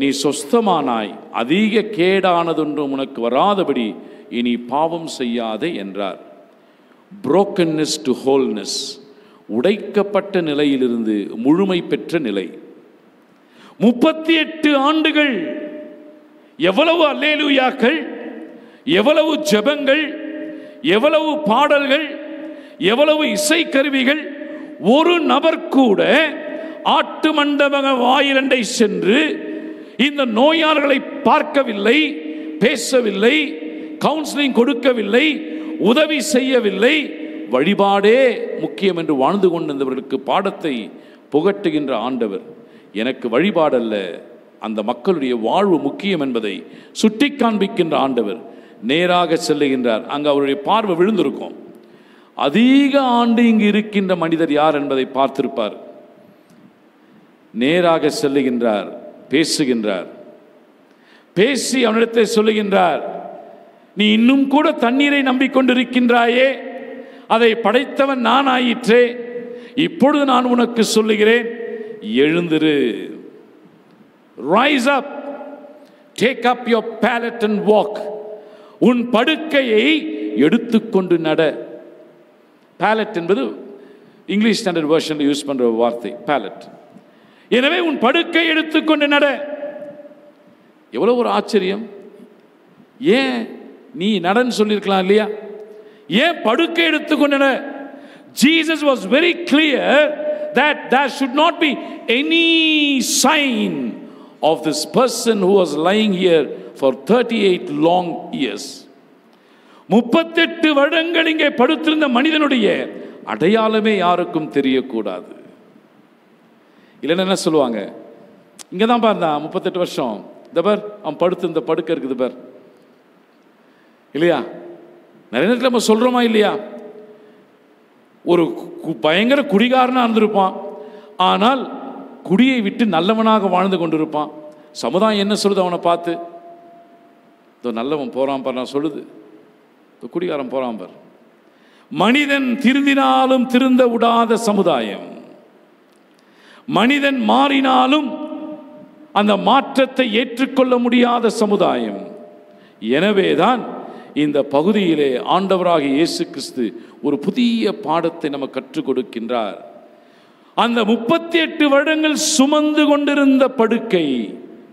நீ சொஸ்தமானாய், அதிக கேடானதொன்றும் உனக்கு வராதபடி இனி பாவம் செய்யாதே என்றார். brokenness to wholeness, உடைக்கப்பட்ட நிலையிலிருந்து முழுமை பெற்ற நிலை. 38 ஆண்டுகள் எவ்வளவு அல்லேலூயாக்கள், எவ்வளவு ஜெபங்கள், எவ்வளவு பாடல்கள், எவ்வளவு இசைக்கருவிகள். ஒரு நபர் கூட ஆட்டு மண்டப வாயிலண்டை சென்று இந்த நோயாளர்களை பார்க்கவில்லை, பேசவில்லை, கவுன்சிலிங் கொடுக்கவில்லை, உதவி செய்யவில்லை. வழிபாடே முக்கியம் என்று வாழ்ந்து கொண்டிருந்தவர்களுக்கு பாடத்தை புகட்டுகின்ற ஆண்டவர், எனக்கு வழிபாடல்ல அந்த மக்களுடைய வாழ்வு முக்கியம் என்பதை சுட்டி காண்பிக்கின்ற ஆண்டவர் நேராக செல்லுகின்றார். அங்கு அவருடைய பார்வை விழுந்திருக்கும். அதிக ஆண்டு இங்கு இருக்கின்ற மனிதர் யார் என்பதை பார்த்திருப்பார். நேராக செல்லுகின்றார், பேசுகின்றார். பேசி அவனிடத்தை சொல்லுகின்றார், நீ இன்னும் கூட தண்ணீரை நம்பிக்கொண்டிருக்கின்றாயே, அதை படைத்தவன் நான் ஆயிற்றே. இப்பொழுது நான் உனக்கு சொல்லுகிறேன், எழுந்திரு. Rice up, take up your pallet and walk. உன் படுக்கையை எடுத்துக்கொண்டு நட. pallet என்பது இங்கிலீஷ் ஸ்டாண்டர்ட் வெர்ஷன்ல யூஸ் பண்ற வார்த்தை pallet. எனவே உன் படுக்கை எடுத்துக்கொண்டு நட. எவ்வளவு ஒரு ஆச்சரியம்! ஏன் நீ நடன்னு சொல்லியிருக்கலாம் இல்லையா? ஏன் படுக்கை எடுத்துக்கொண்டு நட? Jesus was very clear that there should not be any sign of this person who was lying here for 38 long years. 38 வருடங்கள் இங்கே படுத்திருந்த மனிதனுடைய அடையாளமே யாருக்கும் தெரியக்கூடாது. இல்லைன்னா என்ன சொல்லுவாங்க, இங்கே தான் பாருந்தா 38 வருஷம், இந்த பார் அவன் படுத்திருந்த படுக்கை இருக்குது பார், இல்லையா? நிறைய நேரத்தில் நம்ம சொல்கிறோமா இல்லையா? ஒரு பயங்கர குடிகாரனாக இருந்திருப்பான், ஆனால் குடியை விட்டு நல்லவனாக வாழ்ந்து கொண்டிருப்பான். சமுதாயம் என்ன சொல்லுது அவனை பார்த்து? நல்லவன் போறான் பார், நான் சொல்லுது குடிகாரன் போறான் பார். மனிதன் திருந்தினாலும் திருந்த விடாத சமுதாயம், மனிதன் மாறினாலும் அந்த மாற்றத்தை ஏற்றுக்கொள்ள முடியாத சமுதாயம். எனவேதான் இந்த பகுதியிலே ஆண்டவராகிய இயேசு கிறிஸ்து ஒரு புதிய பாடத்தை நமக்கு கற்றுக் கொடுக்கின்றார். அந்த 38 வருடங்கள் சுமந்து கொண்டிருந்த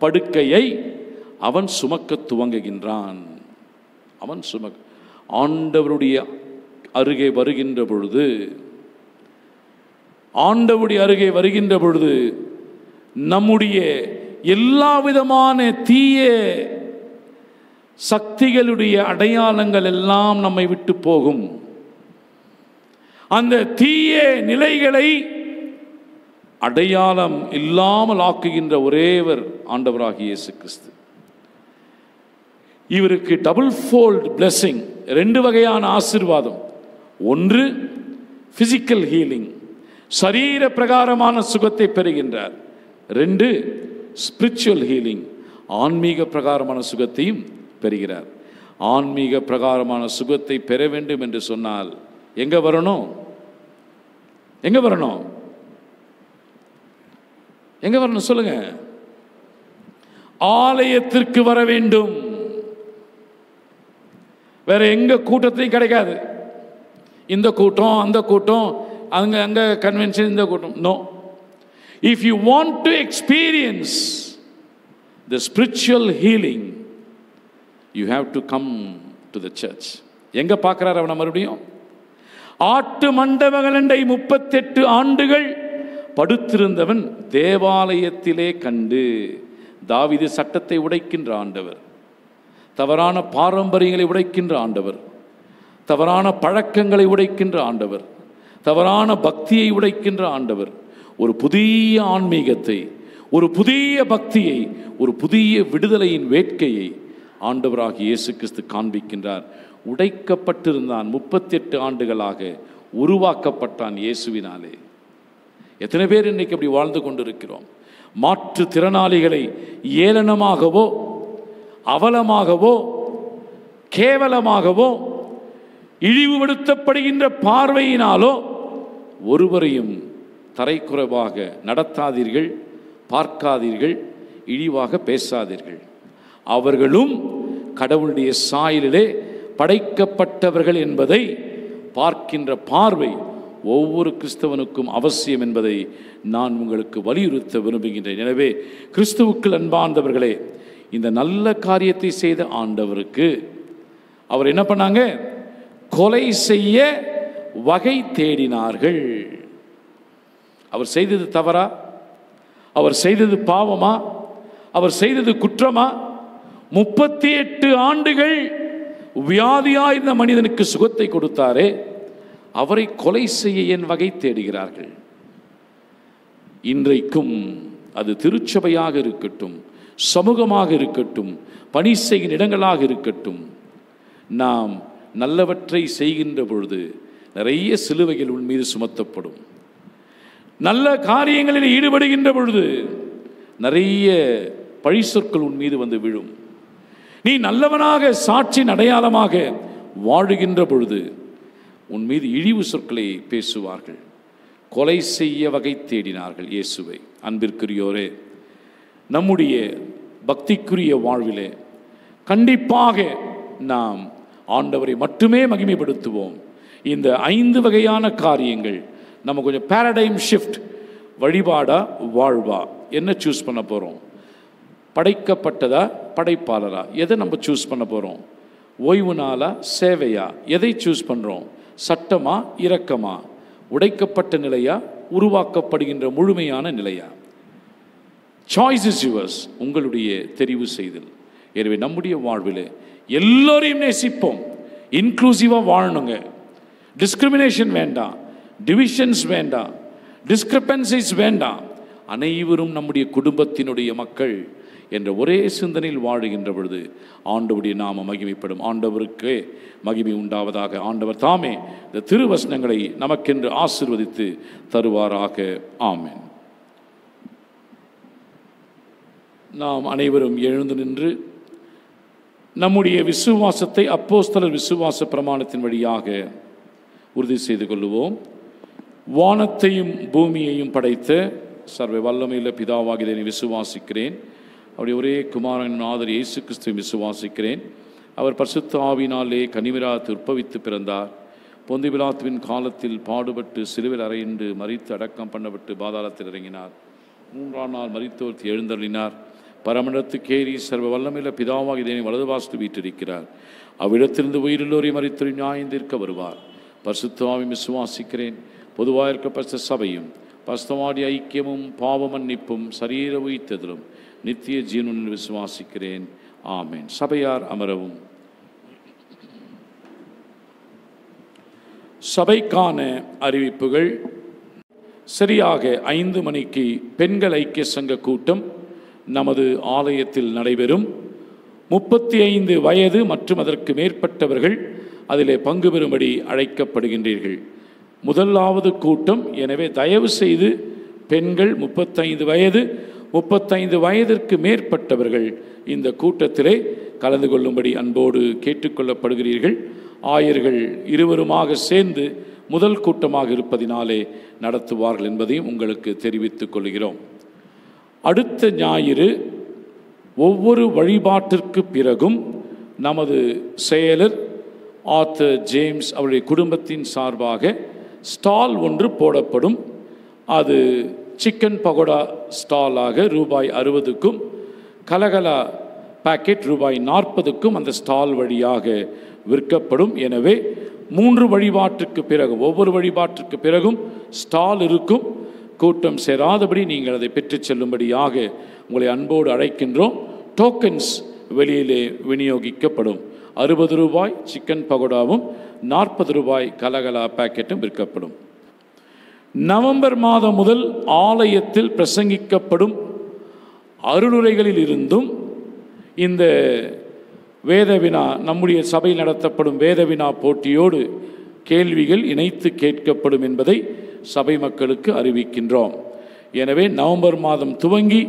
படுக்கையை அவன் சுமக்க துவங்குகின்றான். அவன் ஆண்டவருடைய அருகே வருகின்ற பொழுது, நம்முடைய எல்லா விதமான தீய சக்திகளுடைய அடையாளங்கள் எல்லாம் நம்மை விட்டு போகும். அந்த தீய நிலைகளை அடையாளம் இல்லாமல் ஆக்குகின்ற ஒரேவர் ஆண்டவராகிய இயேசு கிறிஸ்து. இவருக்கு டபுள் ஃபோல்ட் பிளெஸிங், 2 வகையான ஆசீர்வாதம். ஒன்று பிசிக்கல் ஹீலிங், சரீர பிரகாரமான சுகத்தை பெறுகின்றார். 2 ஸ்பிரிச்சுவல் ஹீலிங், ஆன்மீக பிரகாரமான சுகத்தையும் பெறுகிறார். ஆன்மீக பிரகாரமான சுகத்தை பெற வேண்டும் என்று சொன்னால் எங்க வரணும்? சொல்லுங்க. ஆலயத்திற்கு வர வேண்டும். வேற எங்க கூட்டத்தையும் கிடைக்காது. இந்த கூட்டம், அந்த கூட்டம், அங்க கன்வென்ஷன், இந்த கூட்டம். No. If you want to experience the spiritual healing, you have to come to the church. எங்க பார்க்கிறார் அவனை மறுபடியும்? ஆட்டு மண்டபங்களண்டை 38 ஆண்டுகள் படுத்திருந்தவன் தேவாலயத்திலே கண்டு. தாவீது சட்டத்தை உடைக்கின்ற ஆண்டவர், தவறான பாரம்பரியங்களை உடைக்கின்ற ஆண்டவர், தவறான பழக்கங்களை உடைக்கின்ற ஆண்டவர், தவறான பக்தியை உடைக்கின்ற ஆண்டவர். ஒரு புதிய ஆன்மீகத்தை, ஒரு புதிய பக்தியை, ஒரு புதிய விடுதலையின் வேட்கையை ஆண்டவராகிய இயேசு கிறிஸ்து காண்பிக்கின்றார். உடைக்கப்பட்டிருந்தான், 38 ஆண்டுகளாக உருவாக்கப்பட்டான் இயேசுவினாலே. எத்தனை பேர் இன்னைக்கு அப்படி வாழ்ந்து கொண்டிருக்கிறோம்? மாற்று திறனாளிகளை ஏளனமாகவோ, அவலமாகவோ, கேவலமாகவோ, இழிவுபடுத்தப்படுகின்ற பார்வையினாலோ ஒருவரையும் தரைக்குறைவாக நடத்தாதீர்கள், பார்க்காதீர்கள், இழிவாக பேசாதீர்கள். அவர்களும் கடவுளுடைய சாயலிலே படைக்கப்பட்டவர்கள் என்பதை பார்க்கின்ற பார்வை ஒவ்வொரு கிறிஸ்தவனுக்கும் அவசியம் என்பதை நான் உங்களுக்கு வலியுறுத்த விரும்புகின்றேன். எனவே கிறிஸ்துவுக்குள் அன்பார்ந்தவர்களே, இந்த நல்ல காரியத்தை செய்த ஆண்டவருக்கு அவர் என்ன பண்ணாங்க? கொலை செய்ய வகை தேடினார்கள். அவர் செய்தது தவறா? அவர் செய்தது பாவமா? அவர் செய்தது குற்றமா? 38 ஆண்டுகள் வியாதியா இருந்த மனிதனுக்கு சுகத்தை கொடுத்தாரே, அவரை கொலை செய்ய என் வகை தேடுகிறார்கள். இன்றைக்கும் அது திருச்சபையாக இருக்கட்டும், சமூகமாக இருக்கட்டும், பணி செய்கிற இடங்களாக இருக்கட்டும், நாம் நல்லவற்றை செய்கின்ற பொழுது நிறைய சிலுவைகள் உன் மீது சுமத்தப்படும். நல்ல காரியங்களில் ஈடுபடுகின்ற பொழுது நிறைய பழி சொற்கள் உன் மீது வந்து விழும். நீ நல்லவனாக சாட்சியின் அடையாளமாக வாழுகின்ற பொழுது உன் மீது இழிவு சொற்களை பேசுவார்கள். கொலை செய்ய வகை தேடினார்கள் இயேசுவை. அன்பிற்குரியோரே, நம்முடைய பக்திக்குரிய வாழ்விலே கண்டிப்பாக நாம் ஆண்டவரை மட்டுமே மகிமைப்படுத்துவோம். இந்த 5 வகையான காரியங்கள் நம்ம கொஞ்சம் பேரடைம் ஷிஃப்ட், வழிபாடா வாழ்வா, என்ன சூஸ் பண்ண போகிறோம்? படைக்கப்பட்டதா படைப்பாளரா, எதை நம்ம சூஸ் பண்ண போகிறோம்? ஓய்வு நாளா சேவையா, எதை சூஸ் பண்ணுறோம்? சட்டமா இரக்கமா, உடைக்கப்பட்ட நிலையா உருவாக்கப்படுகின்ற முழுமையான நிலையா? சாய்ஸ் இஸ் யுவர்ஸ், உங்களுடைய தெரிவு செய்தல். எனவே நம்முடைய வாழ்வில் எல்லோரையும் நேசிப்போம், இன்க்ளூசிவாக வாழணுங்க. டிஸ்கிரிமினேஷன் வேண்டாம், டிவிஷன்ஸ் வேண்டாம், டிஸ்கிரிப்பன்சிஸ் வேண்டாம். அனைவரும் நம்முடைய குடும்பத்தினுடைய மக்கள் என்ற ஒரே சிந்தனையில் வாழுகின்ற பொழுது ஆண்டவருடைய நாமம் மகிமைப்படும். ஆண்டவருக்கு மகிமை உண்டாவதாக. ஆண்டவர் தாமே இந்த திருவசனங்களை நமக்கென்று ஆசீர்வதித்து தருவாராக. ஆமென். நாம் அனைவரும் எழுந்து நின்று நம்முடைய விசுவாசத்தை அப்போஸ்தலர் விசுவாச பிரமாணத்தின் வழியாக உறுதி செய்து கொள்ளுவோம். வானத்தையும் பூமியையும் படைத்த சர்வ வல்லமையுள்ள பிதாவாகிய என்னை விசுவாசிக்கிறேன். அவருடைய ஒரே குமாரன் ஆதர் இயேசு கிறிஸ்துவை விசுவாசிக்கிறேன். அவர் பரிசுத்த ஆவியினாலே கனிவிராத்து உற்பவித்து பிறந்தார். பொந்தி பிலாத்துவின் காலத்தில் பாடுபட்டு சிலுவையில் அறையுண்டு மரித்து அடக்கம் பண்ணப்பட்டு பாதாளத்தில் இறங்கினார். 3ஆம் நாள் மரித்தோர்த்து எழுந்தருளினார். பரமண்டத்துக்கேறி சர்வ வல்லமையுள்ள பிதாவாகிய தேவனை வலது பாரசில் வீற்றிருக்கிறார். அவ்விடத்திலிருந்து உயிருள்ளோரை மரித்தோரை நியாயந்தீர்க்க வருவார். பரிசுத்த ஆவியை விசுவாசிக்கிறேன். பொதுவாக இருக்கப்பட்ட சபையும் பரிசுத்தவாடி ஐக்கியமும் பாவ மன்னிப்பும் சரீர உயிர்த்தெழுதலும் நித்திய ஜீவனில் விசுவாசிக்கிறேன். ஆமென். சபையார் அமரவும். சபைக்கான அறிவிப்புகள். சரியாக 5 மணிக்கு பெண்கள் ஐக்கிய சங்க கூட்டம் நமது ஆலயத்தில் நடைபெறும். 35 வயது மற்றும் அதற்கு மேற்பட்டவர்கள் அதிலே பங்கு பெறும்படி அழைக்கப்படுகின்றீர்கள். முதலாவது கூட்டம். எனவே தயவு செய்து பெண்கள் 35 வயது 35 வயதிற்கு மேற்பட்டவர்கள் இந்த கூட்டத்திலே கலந்து கொள்ளும்படி அன்போடு கேட்டுக்கொள்ளப்படுகிறீர்கள். ஆயர்கள் இருவருமாக சேர்ந்து முதல் கூட்டமாக இருப்பதினாலே நடத்துவார்கள் என்பதையும் உங்களுக்கு தெரிவித்துக் கொள்கிறோம். அடுத்த ஞாயிறு ஒவ்வொரு வழிபாட்டிற்கு பிறகும் நமது செயலர் ஆர்தர் ஜேம்ஸ் அவருடைய குடும்பத்தின் சார்பாக ஸ்டால் ஒன்று போடப்படும். அது சிக்கன் பகோடா ஸ்டாலாக ரூபாய் 60க்கும் கலகலா பாக்கெட் ரூபாய் 40க்கும் அந்த ஸ்டால் வழியாக விற்கப்படும். எனவே 3 வழிபாட்டிற்கு பிறகு ஒவ்வொரு வழிபாட்டிற்கு பிறகும் ஸ்டால் இருக்கும். கூட்டம் சேராதபடி நீங்கள் அதை பெற்றுச் செல்லும்படியாக உங்களை அன்போடு அழைக்கின்றோம். டோக்கன்ஸ் வெளியிலே விநியோகிக்கப்படும். 60 ரூபாய் சிக்கன் பகோடாவும் 40 ரூபாய் கலகலா பாக்கெட்டும் விற்கப்படும். நவம்பர் மாதம் முதல் ஆலயத்தில் பிரசங்கிக்கப்படும் அருளுரைகளில் இருந்தும் இந்த வேதவினா நம்முடைய சபையில் நடத்தப்படும் வேதவினா போட்டியோடு கேள்விகள் இணைத்து கேட்கப்படும் என்பதை சபை மக்களுக்கு அறிவிக்கின்றோம். எனவே நவம்பர் மாதம் துவங்கி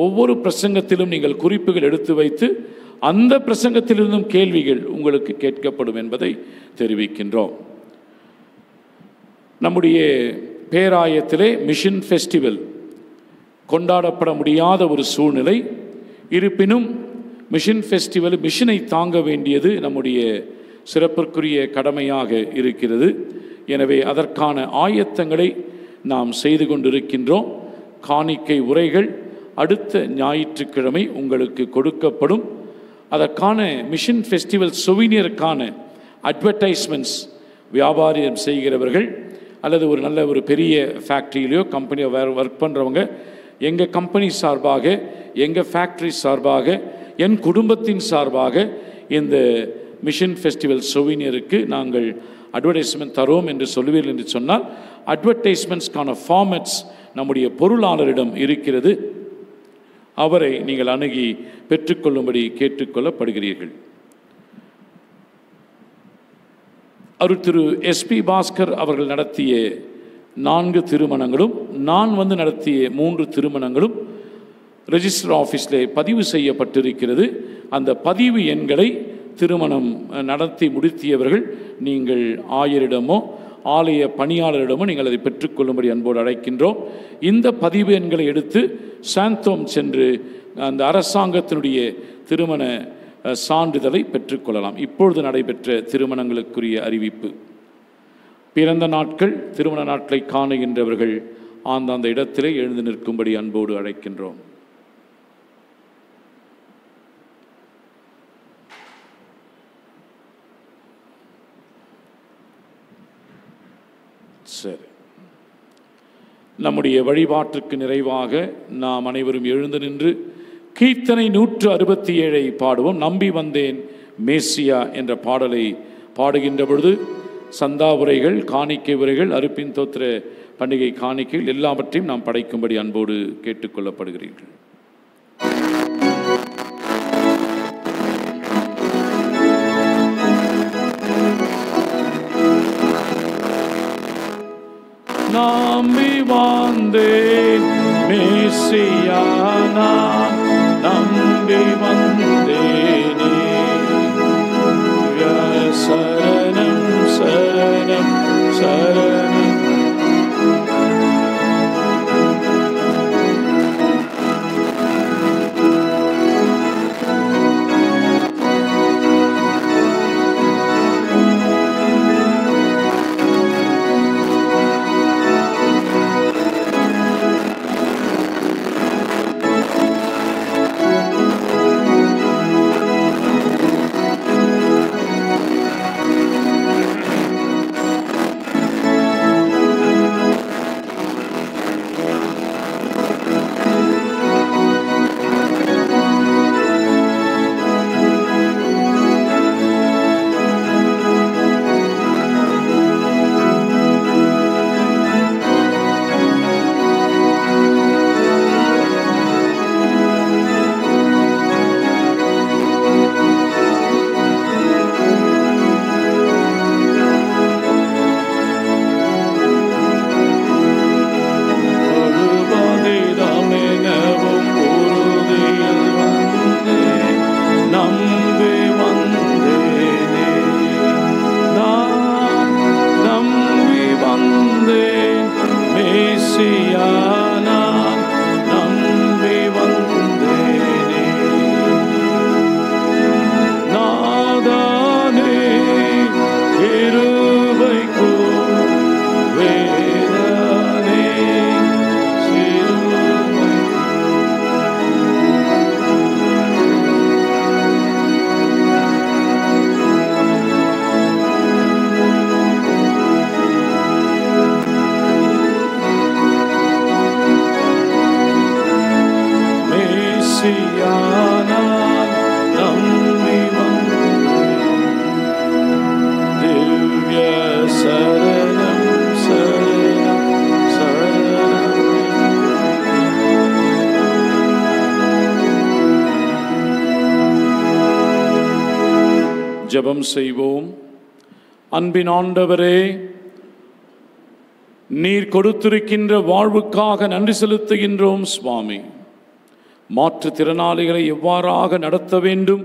ஒவ்வொரு பிரசங்கத்திலும் நீங்கள் குறிப்புகள் எடுத்து வைத்து அந்த பிரசங்கத்திலிருந்தும் கேள்விகள் உங்களுக்கு கேட்கப்படும் என்பதை தெரிவிக்கின்றோம். நம்முடைய பேராயத்திலே மிஷன் ஃபெஸ்டிவல் கொண்டாடப்பட முடியாத ஒரு சூழ்நிலை. இருப்பினும் மிஷன் ஃபெஸ்டிவல் மிஷனை தாங்க வேண்டியது நம்முடைய சிறப்பிற்குரிய கடமையாக இருக்கிறது. எனவே அதற்கான ஆயத்தங்களை நாம் செய்து கொண்டிருக்கின்றோம். காணிக்கை உரைகள் அடுத்த ஞாயிற்றுக்கிழமை உங்களுக்கு கொடுக்கப்படும். அதற்கான மிஷன் ஃபெஸ்டிவல் சொவினியருக்கான அட்வர்டைஸ்மெண்ட்ஸ் வியாபாரம் செய்கிறவர்கள் அல்லது ஒரு நல்ல ஒரு பெரிய ஃபேக்ட்ரியிலையோ கம்பெனியோ ஒர்க் பண்ணுறவங்க எங்கள் கம்பெனி சார்பாக எங்கள் ஃபேக்ட்ரி சார்பாக என் குடும்பத்தின் சார்பாக இந்த மிஷன் ஃபெஸ்டிவல் சொவினியருக்கு நாங்கள் அட்வர்டைஸ்மெண்ட் தரோம் என்று சொல்லுவீர்கள் என்று சொன்னால் அட்வர்டைஸ்மெண்ட்ஸ்க்கான ஃபார்மேட்ஸ் நம்முடைய பொருளாளரிடம் இருக்கிறது. அவரை நீங்கள் அணுகி பெற்றுக்கொள்ளும்படி கேட்டுக்கொள்ளப்படுகிறீர்கள். அவர் திரு SP பாஸ்கர் அவர்கள் நடத்திய 4 திருமணங்களும் நான் நடத்திய 3 திருமணங்களும் ரெஜிஸ்டர் ஆஃபீஸில் பதிவு செய்யப்பட்டிருக்கிறது. அந்த பதிவு எண்களை திருமணம் நடத்தி முடித்தியவர்கள் நீங்கள் ஆயரிடமோ ஆலய பணியாளரிடமோ நீங்கள் அதை பெற்றுக்கொள்ளும்படி அன்போடு அழைக்கின்றோம். இந்த பதிவு எண்களை எடுத்து சாந்தோம் சென்று அந்த அரசாங்கத்தினுடைய திருமண சான்றிதழை பெற்றுக்கொள்ளலாம். இப்பொழுது நடைபெற்ற திருமணங்களுக்குரிய அறிவிப்பு. பிறந்த நாட்கள் திருமண நாட்களை காணுகின்றவர்கள் அந்த இடத்திலே எழுந்து நிற்கும்படி அன்போடு அழைக்கின்றோம். சரி, நம்முடைய வழிபாட்டிற்கு நிறைவாக நாம் அனைவரும் எழுந்து நின்று கீர்த்தனை 167 பாடுவோம். நம்பி வந்தேன் மேசியா என்ற பாடலை பாடுகின்ற பொழுது சந்தா உரைகள், காணிக்கை உரைகள், அருப்பின் தோத்திர பண்டிகை காணிக்கைகள் எல்லாவற்றையும் நாம் படைக்கும்படி அன்போடு கேட்டுக்கொள்ளப்படுகிறீர்கள். நம்பி வந்தேன் மேசியா, நான் நம்பி வந்தேனே, சரணம் சரணம் சரணம். ஜெபம் செய்வோம். அன்பின் ஆண்டவரே, நீர் கொடுத்திருக்கின்ற வாழ்வுக்காக நன்றி செலுத்துகின்றோம் சுவாமி. மாற்றுத்திறனாளிகளை எவ்வாறாக நடத்த வேண்டும்,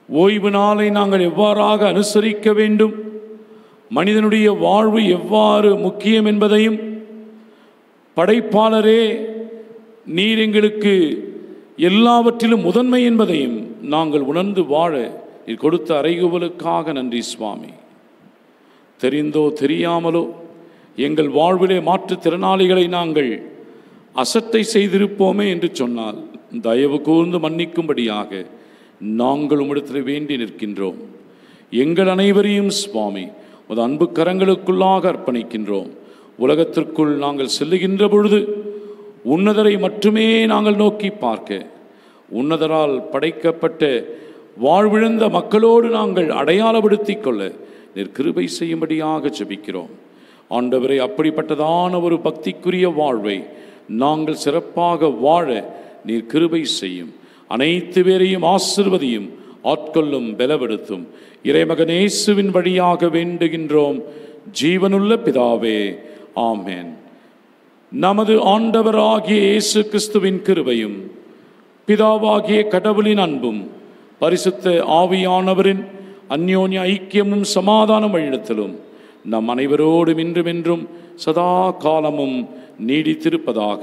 ஓய்வு நாளை நாங்கள் எவ்வாறாக அனுசரிக்க வேண்டும், மனிதனுடைய வாழ்வு எவ்வாறு முக்கியம் என்பதையும், படைப்பாளரே நீர் எங்களுக்கு எல்லாவற்றிலும் முதன்மை என்பதையும் நாங்கள் உணர்ந்து வாழ நீர் கொடுத்த அறைகூவலுக்காக நன்றி சுவாமி. தெரிந்தோ தெரியாமலோ எங்கள் வாழ்விலே மாற்றுத்திறனாளிகளை நாங்கள் அசட்டை செய்திருப்போமே என்று சொன்னால் தயவு கூர்ந்து மன்னிக்கும்படியாக நாங்கள் உம்மிடத்தில் வேண்டி நிற்கின்றோம். எங்கள் அனைவரையும் சுவாமி உமது அன்பு கரங்களுக்குள்ளாக அர்ப்பணிக்கின்றோம். உலகத்திற்குள் நாங்கள் செல்லுகின்ற பொழுது உன்னதரை மட்டுமே நாங்கள் நோக்கி பார்க்க, உன்னதரால் படைக்கப்பட்ட வாழ்விழந்த மக்களோடு நாங்கள் அடையாளப்படுத்திக் கொள்ள நீர் கிருபை செய்யும்படியாக ஜெபிக்கிறோம். ஆண்டவரே, அப்படிப்பட்டதான ஒரு பக்திக்குரிய வாழ்வை நாங்கள் சிறப்பாக வாழ நீர் கிருபை செய்யும். அனைத்து பேரையும் ஆசீர்வதியும், ஆட்கொள்ளும், பலப்படுத்தும். இறைமகன் இயேசுவின் வழியாக வேண்டுகின்றோம் ஜீவனுள்ள பிதாவே, ஆமென். நமது ஆண்டவராகிய இயேசு கிறிஸ்துவின் கிருபையும் பிதாவாகிய கடவுளின் அன்பும் பரிசுத்த ஆவியானவரின் அந்யோன்ய ஐக்கியமும் சமாதானம் வழிநடத்தலும் நம் அனைவரோடும் இன்றும் என்றும் சதா காலமும் நீடித்திருப்பதாக.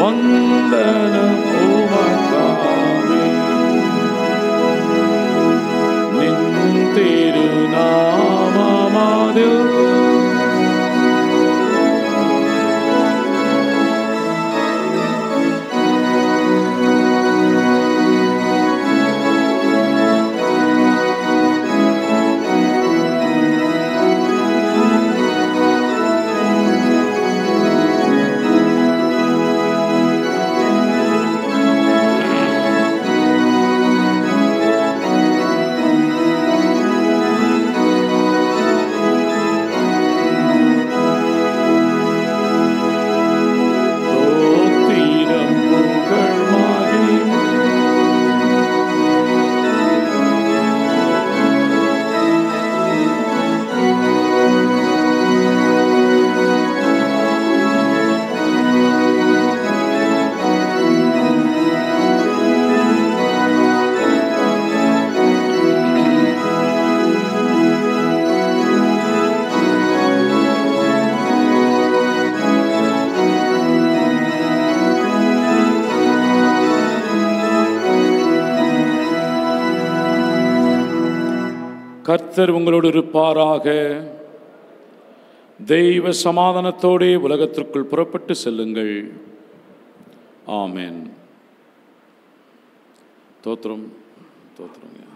வந்தனம் உமக்காமே. நின் திருநாமமதில் கர்த்தர் உங்களோடு இருப்பாராக. தெய்வ சமாதானத்தோடே உலகத்திற்குள் புறப்பட்டு செல்லுங்கள். ஆமென். தோத்திரம் தோத்திரம்.